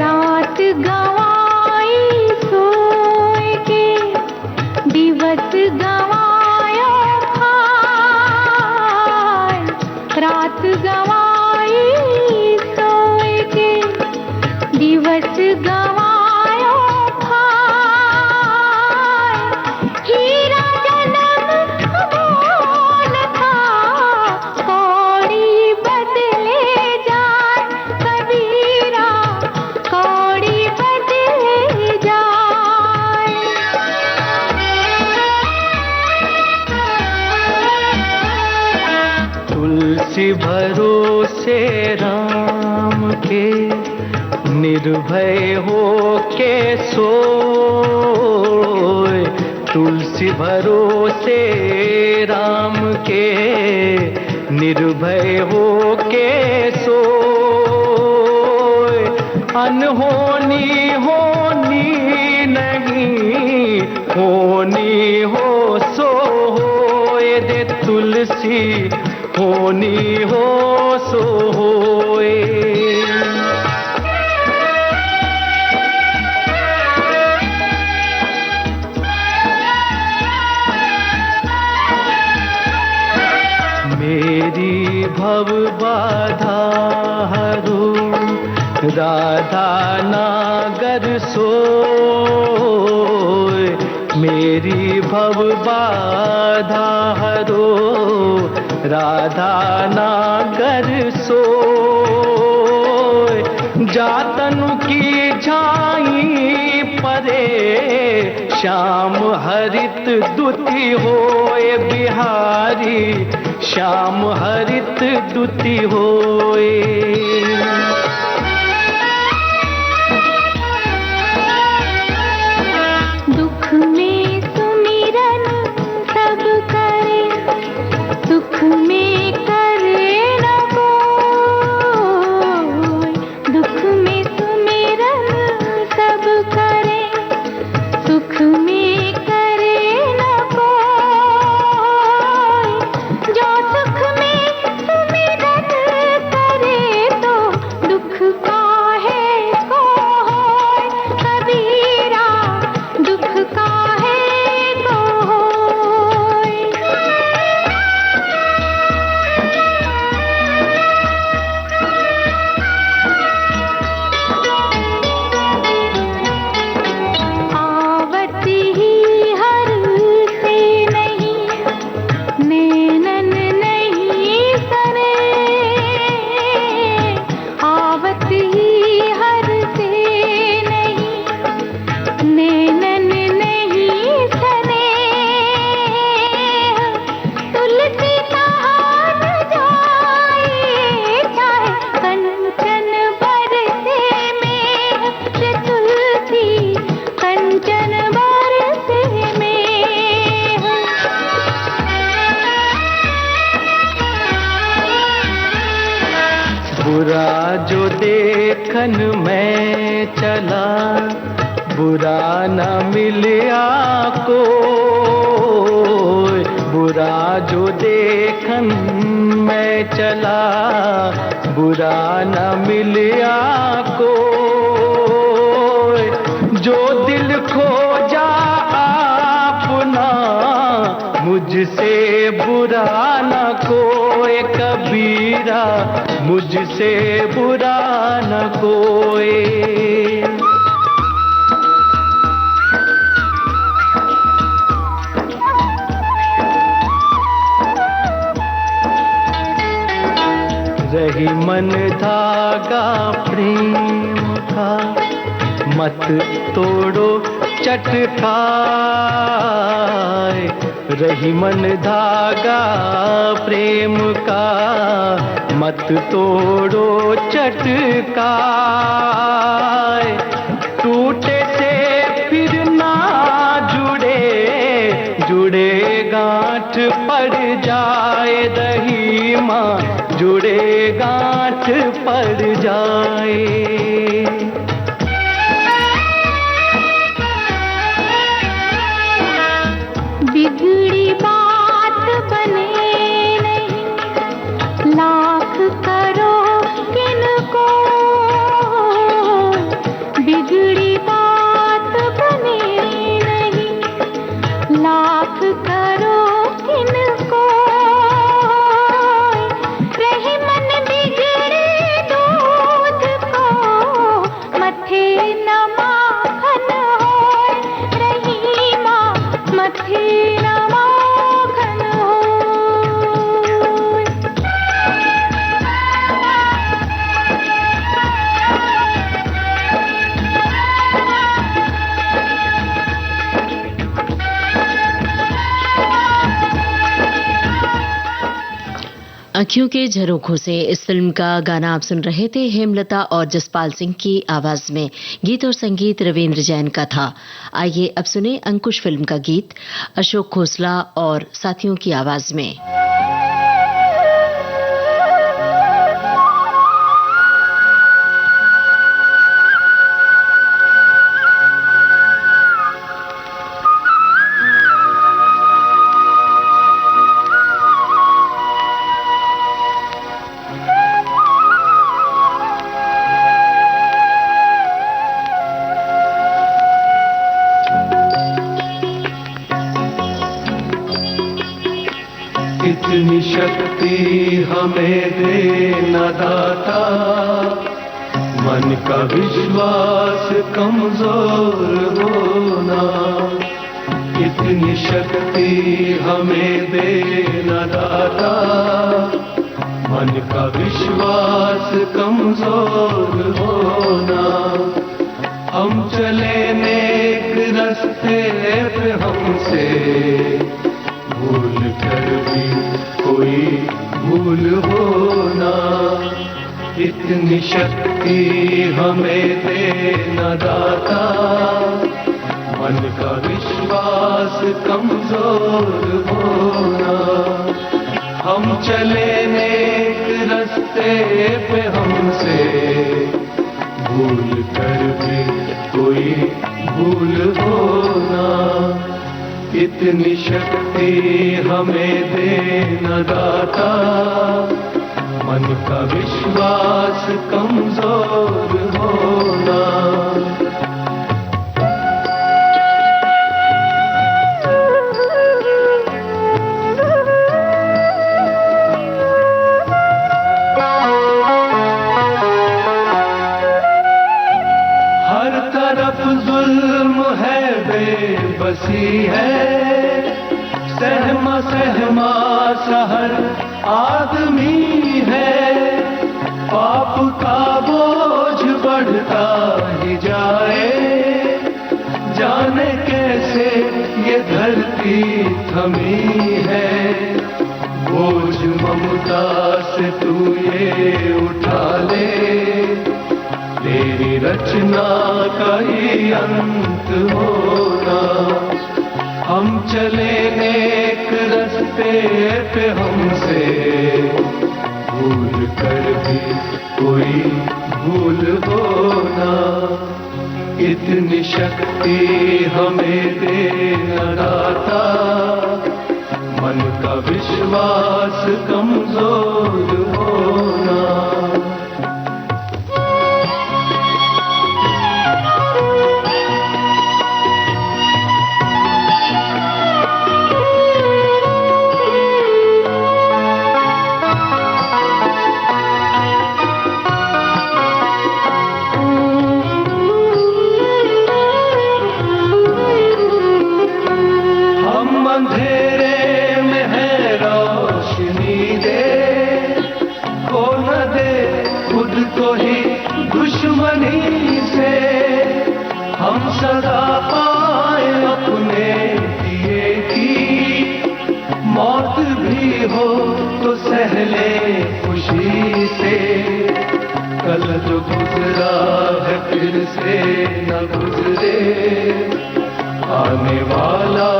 रात गवाई सोए के दिवस गवायो खाए। रात गवाई सोए के दिवस गवायो खाए। हीरा जन्म अमोल था, कौड़ी बदले जाए, कबीरा कौड़ी बदले जाए। तुलसी भरोसे राम के, निर्भय हो के सोए। तुलसी भरोसे राम के, निर्भय हो के सोए। अनहोनी होनी नहीं, होनी हो सो होए दे तुलसी, होनी हो सो होए। मेरी भव बाधा हरो, राधा नागर सोए। मेरी भव बाधा हरो, राधा नागर सोए। जातनु की झाई परे, श्याम हरित दुति होए बिहारी, श्याम हरित दुति होए। दुख में सुमिरन सब करे, सुख में करे न कोई। दुख में सुमिरन सब करे, सुख में करे न कोई। जो सुख में सुमिरन करे तो देखन मैं चला, बुरा न मिलिया कोई, बुरा जो देखन मैं चला, बुरा न मिलिया कोई, जो दिल खोजा अपना, मुझसे बुरा न कोई कबीरा, मुझसे बुरा न कोई। रही मन धागा प्रेम का, मत तोड़ो चटकाए, रही मन धागा प्रेम का, मत तोड़ो चटकाए, टूटे से फिर ना जुड़े, जुड़े गांठ पड़ जाए, दही माँ जुड़े गांठ पड़ जाए। बिगड़ी बात बने नहीं, लाख करो किनको, बिगड़ी बात बने नहीं, लाख करो किनको, रहे मन बिगड़े दूध को, मथे न माखन होए, रही माँ मथे न माखन होए। आँखियों के झरोखों से इस फिल्म का गाना आप सुन रहे थे हेमलता और जसपाल सिंह की आवाज में। गीत और संगीत रविंद्र जैन का था। आइए अब सुने अंकुश फिल्म का गीत अशोक खोसला और साथियों की आवाज में। इतनी शक्ति हमें दे न दाता, मन का विश्वास कमजोर होना, इतनी शक्ति हमें दे न दाता, मन का विश्वास कमजोर होना, हम चले नेक रास्ते पे हमसे भूल कर भी कोई भूल होना, इतनी शक्ति हमें दे न दाता, मन का विश्वास कमजोर होना, हम चले नेक रास्ते पे हमसे भूल कर भी कोई भूल होना, इतनी शक्ति हमें दे न दाता, मन का विश्वास कमजोर होना। हर तरफ जुल्म है, बेबसी है, सहमा सहमा सहर आदमी है, पाप का बोझ बढ़ता ही जाए, जाने कैसे ये धरती थमी है, बोझ ममता से तू ये उठा ले, तेरी रचना का ही अंत होना, हम चले नेक रास्ते पे हमसे भूल कर भी कोई भूल हो इतनी शक्ति हमें दे दाता, मन का विश्वास कमजोर होना। सदा पाए अपने दिए की, मौत भी हो तो सहले खुशी से। कल जो गुजरा है फिर से न गुजरे, आने वाला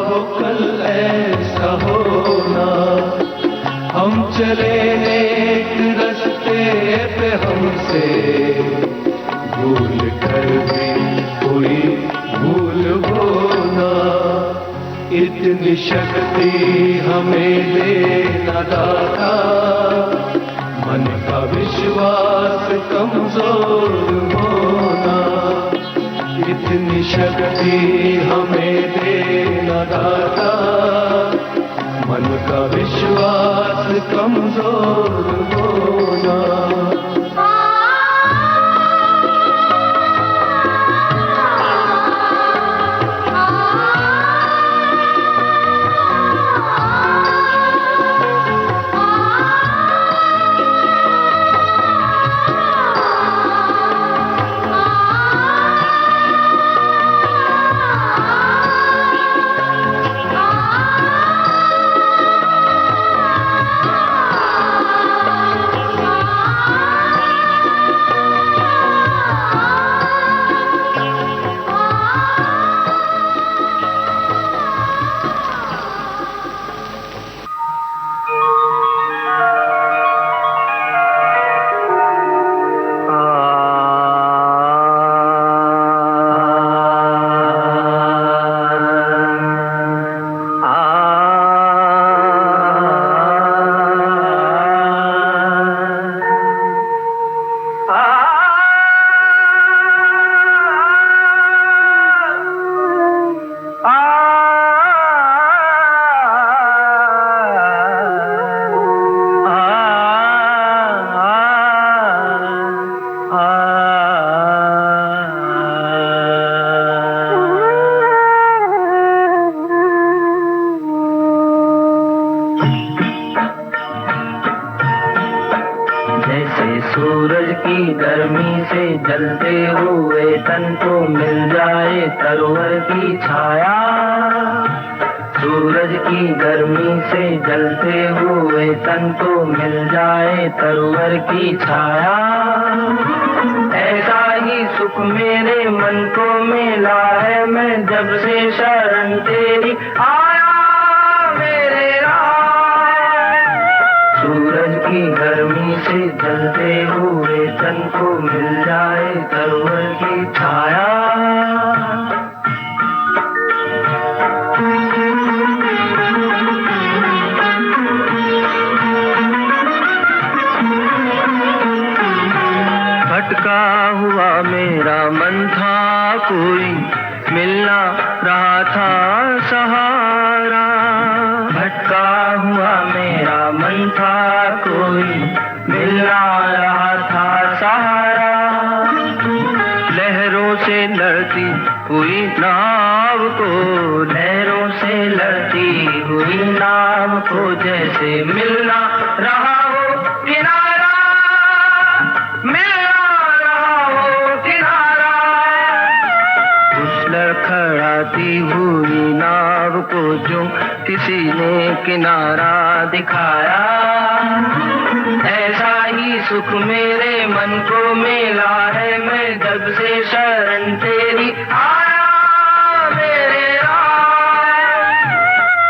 वो कल ऐसा होना। हम चले एक रास्ते पे हमसे भूल कर भी कोई भूल होना। इतनी शक्ति हमें देना दाता, मन का विश्वास कमजोर होना। इतनी शक्ति हमें देना दाता, मन का विश्वास कमजोर होना। सूरज की गर्मी से जलते हुए तन को मिल जाए सरोवर की छाया। सूरज की गर्मी से जलते हुए तन को मिल जाए सरोवर की छाया। ऐसा ही सुख मेरे मन को मिला है, मैं जब से शरण तेरी आया मेरे राम। सूरज की गर्मी से जलते हुए तन को मिल जाए सरोवर की छाया। भटका हुआ मेरा मन था, कोई मिलना रहा था सहारा। भटका हुआ मेरा मन था, कोई मिलना रहा था सहारा। लहरों से लड़ती हुई नाव को, लहरों से लड़ती हुई नाव को जैसे मिलना रहा हो किनारा, मिलना रहा हो किनारा। उस लड़खड़ाती हुई नाव को जो किसी ने किनारा दिखाया, ऐसा ही सुख मेरे मन को मिला है, मैं जब से शरण तेरी आया मेरे राम।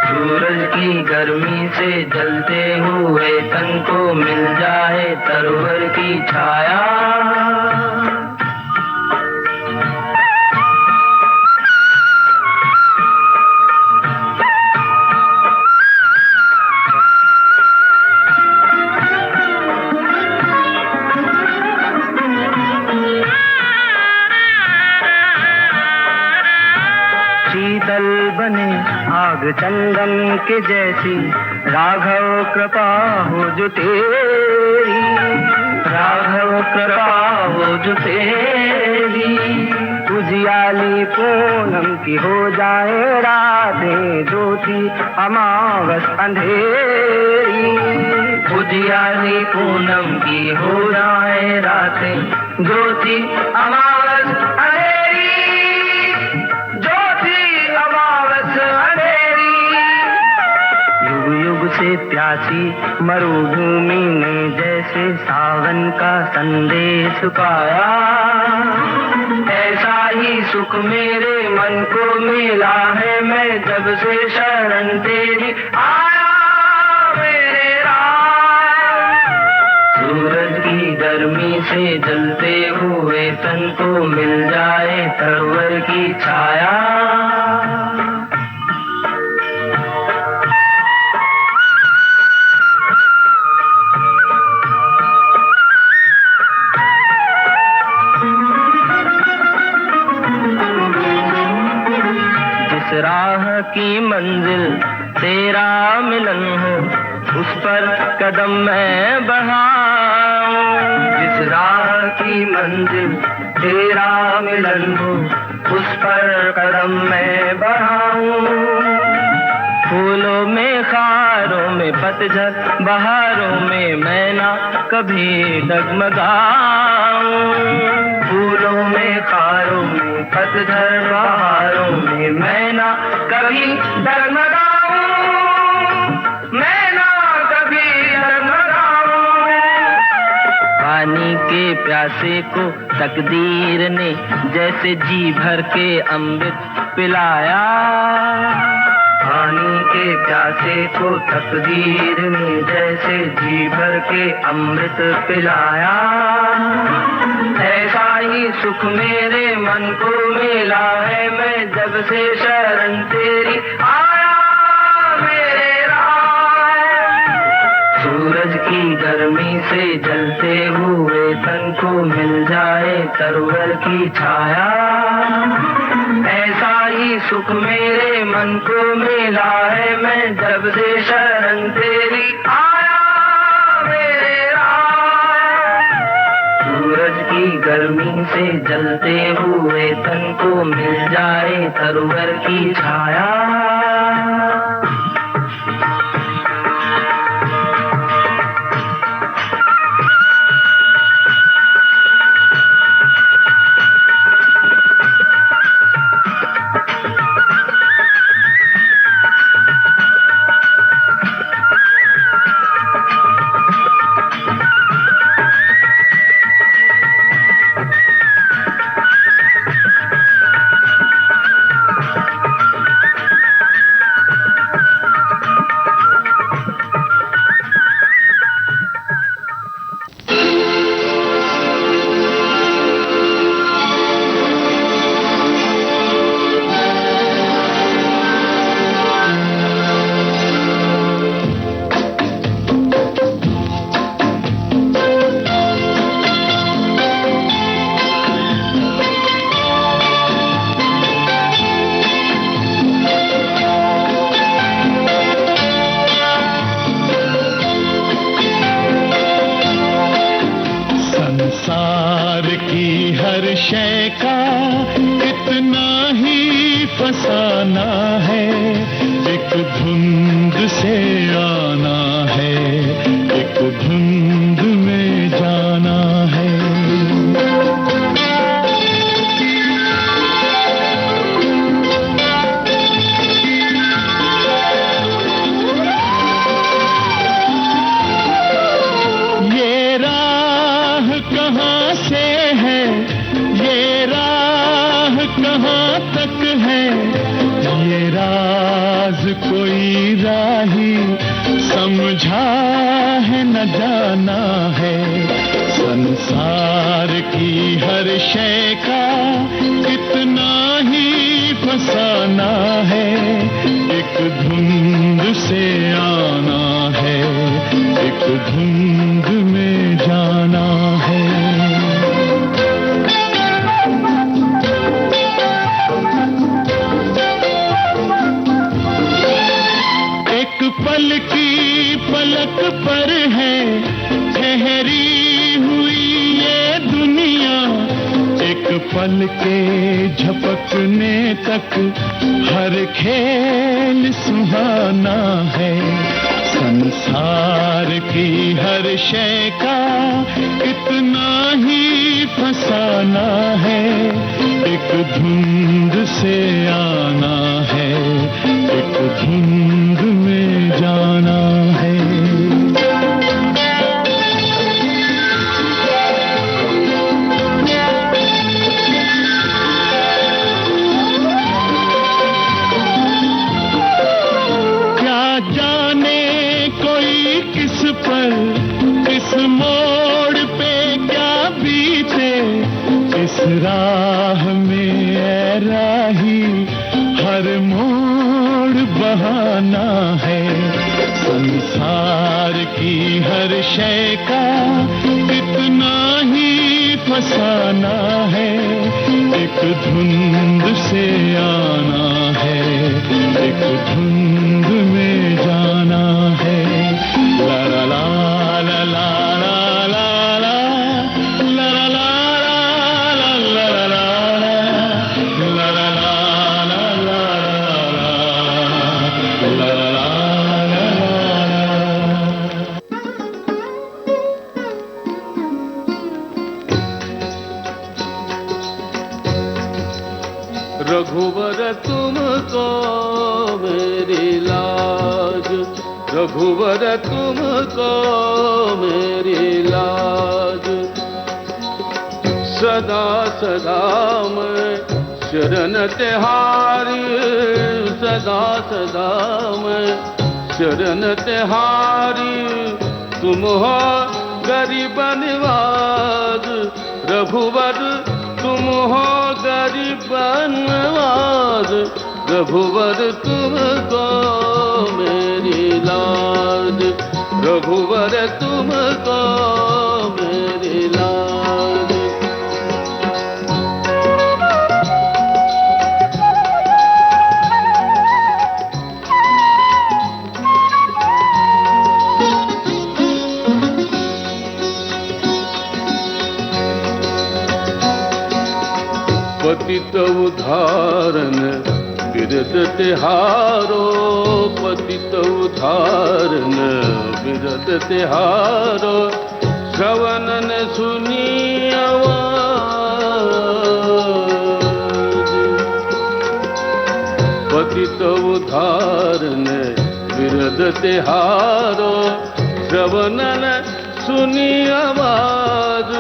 सूरज की गर्मी से जलते हुए तन को मिल जाए सरोवर की छाया। चंदन के जैसी राघव कृपा हो जो तेरी, राघव कृपा हो जो तेरी। उजियाली पूनम की हो जाए रातें, ज्योति अमावस अंधेरी। उजियाली पूनम की हो जाए रातें, ज्योति अमावस अंधेरी, ज्योति अमावस अंधेरी। युग युग से प्यासी मरुभूमि ने जैसे सावन का संदेश पाया, ऐसा ही सुख मेरे मन को मिला है। मैं जब से शरण तेरी आया मेरे राम। सूरज की गर्मी से जलते हुए तन को मिल जाए तरवर की छाया। राह की मंजिल तेरा मिलन हो, उस पर कदम मैं बढ़ाऊं। जिस राह की मंजिल तेरा मिलन हो, उस पर कदम मैं बढ़ाऊं। फूलों में खारों में पतझड़ बहारों में मैं ना कभी डगमगाऊं। फूलों में खारों में पतझड़ बहारों में मैं ना कभी डगमगाऊं, मैं ना कभी डगमगाऊं। पानी के प्यासे को तकदीर ने जैसे जी भर के अमृत पिलाया। पानी के प्यासे को तकदीर ने जैसे जी भर के अमृत पिलाया। ऐसा ही सुख मेरे मन को मिला है। मैं जब से शरण तेरी आया मेरे राम। सूरज की गर्मी से जलते हुए तन को मिल जाए तरवर की छाया। ऐसा ही सुख मेरे मन को मिला है। मैं जब से शरण तेरी आया मेरे राम। सूरज की गर्मी से जलते हुए तन को मिल जाए तरवर की छाया। शय का इतना ही फसाना है, एक धुंध से आना है, एक धुंध में जाना है। ये राह कहाँ से है, ये राह कहाँ तक है, ये राज कोई राही समझा है न जाना है। संसार की हर शय का इतना ही फसाना है, एक धुंध से आना है, एक धुंध में जाना है। पल की पलक पर है ठहरी हुई ये दुनिया, एक पल के झपकने तक हर खेल सुहाना है। संसार की हर शय का इतना ही फसाना है, एक धुंध से आना है, एक धुंध में जाना है। इस मोड़ पे क्या बीते, इस राह में ऐ राही हर मोड़ बहाना है। संसार की हर शय का इतना ही फसाना है, एक धुंध से आना है, एक धुंध में जाना है। ला ला ला ला ला ला ला रघुवर तुमको मेरी लाज, रघुवर तुमको मेरी लाज, सदा सदा मैं शरण तिहारी, सदा सदा मैं शरण तिहारी। तुम हो गरीब निवाज, रघुवर तुम हो गरीब निवाज, रघुवर तुमको मेरी लाज, रघुवर तुमको मेरी लाज। पतित उद्धारण बिरद तिहारो, पतित उद्धारण बिरद तिहारो। श्रवणन सुनी आवाज, पतित उद्धारण बिरद तिहारो। श्रवणन सुनी आवाज,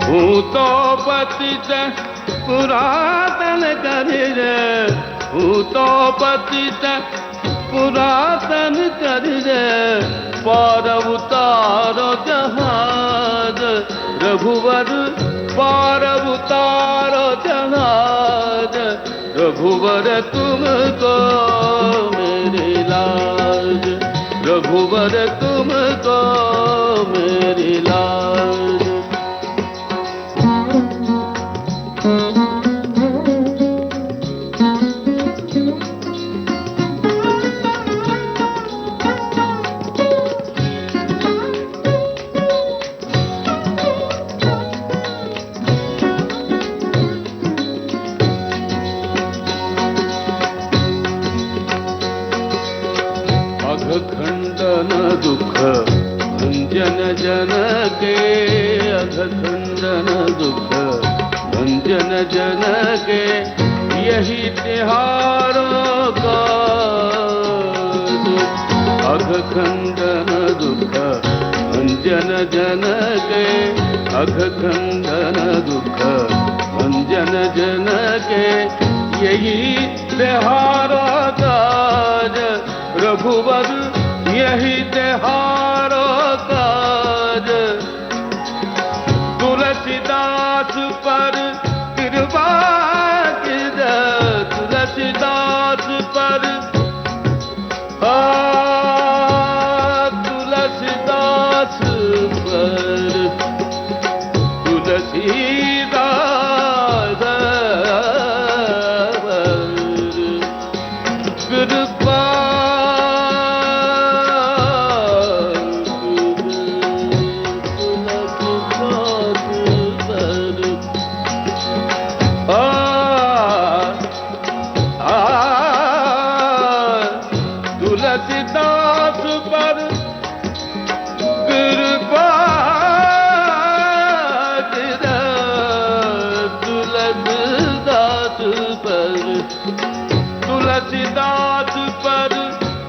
हूँ तो पतित पुरातन करिर, हूँ तो पतित पुरातन करिर। पार उतारो जहाज, रघुवर पार उतारो जहाज, रघुवर तुमको मेरी लाज, रघुवर तुमको मेरी लाज। अघखंडन दुख भंजन जन के, अघखंडन दुख भंजन जन के। यही तिहारों का अघखंडन दुख भंजन जन के, अघखंडन दुख भंजन जन के। यही तिहारों का रघुवर, यही तिहारों काज। तुलसीदास पर कृपा कीज, तुलसीदास पर तुलसीदास पर, तुलसीदास कृपा तुलसीदास पर कृपा तुलसीदास पर तुलसीदास पर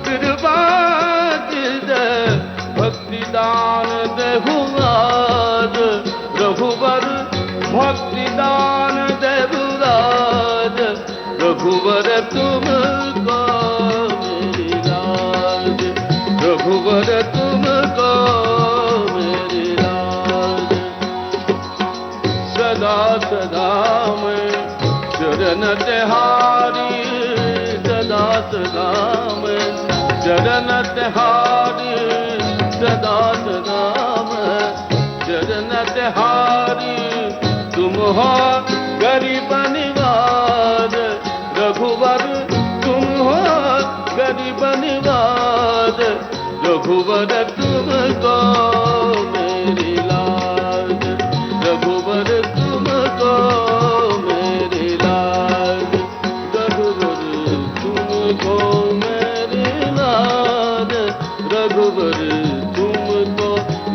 कृपा भक्ति दान देहुराज रघुवर भक्ति दान देहुराज रघुवर तुमको मेरी राज रघुवर तुमको मेरी राज सदा सदा मैं चरण तिहारी सदा सदा मैं चरण तिहारी सदा सदा मैं चरण तिहारी तुम हो गरीब निवाज रघुवर तुम हो गरीब निवाज रघुवर तुमको मेरी लाज रघुवर तुमको मेरी लाज रघुवर तुमको मेरी लाज रघुवर तुमको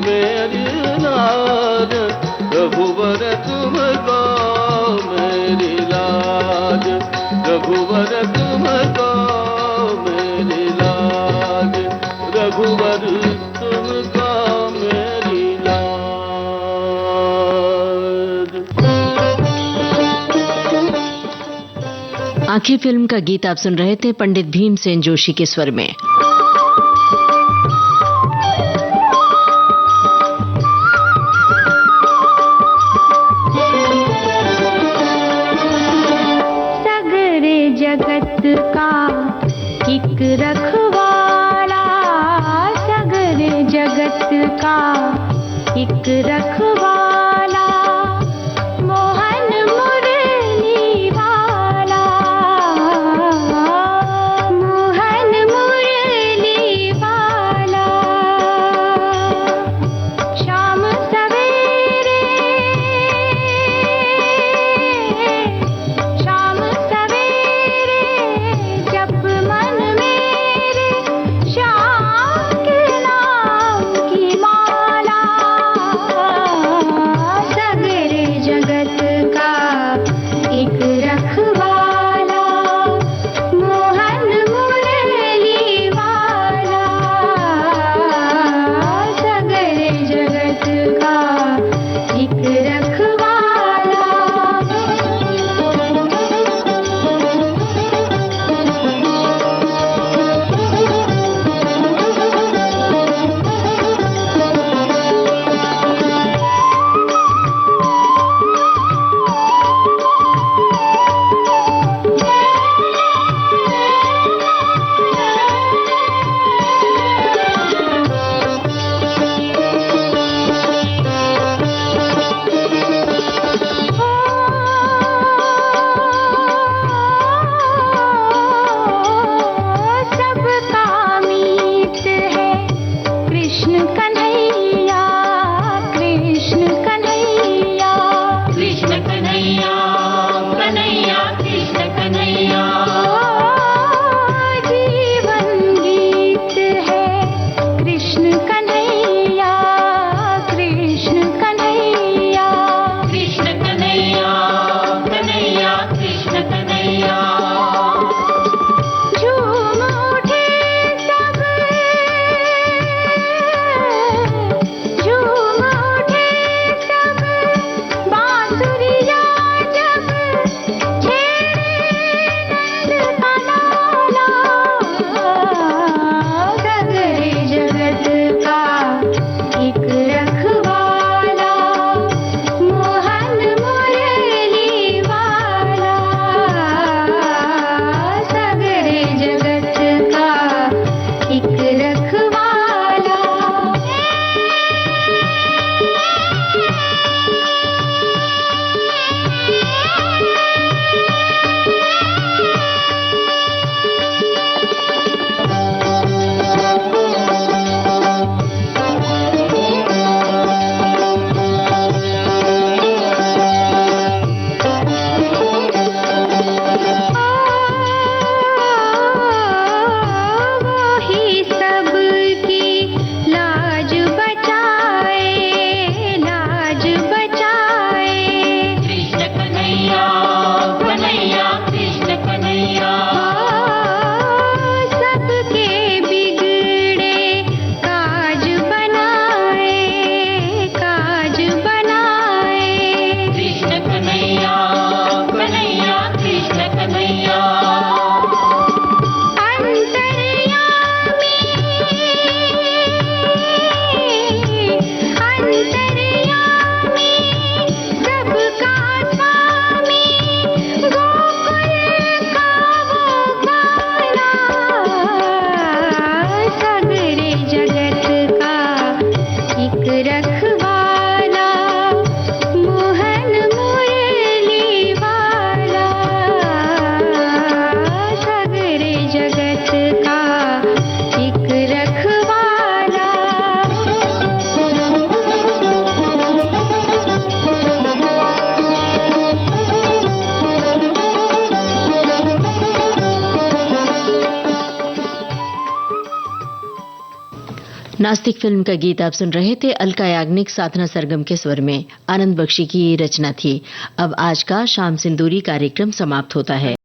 मेरी लाज रघुवर तुमको मेरी लाज रघुवर तुमको मेरी लाज रघुवर तुमको मेरी लाज। आखिर फिल्म का गीत आप सुन रहे थे पंडित भीमसेन जोशी के स्वर में। जगत का एक रखवाला सगरे जगत का एक रखवाला मोहन मुरली वाला मोहन मुरली वाला शाम सवेरे शाम सवेरे जब मन मेरे श्याम के नाम की माला नास्तिक फिल्म का गीत आप सुन रहे थे। अलका याग्निक, साधना सरगम के स्वर में आनंद बख्शी की रचना थी। अब आज का शाम सिंदूरी कार्यक्रम समाप्त होता है।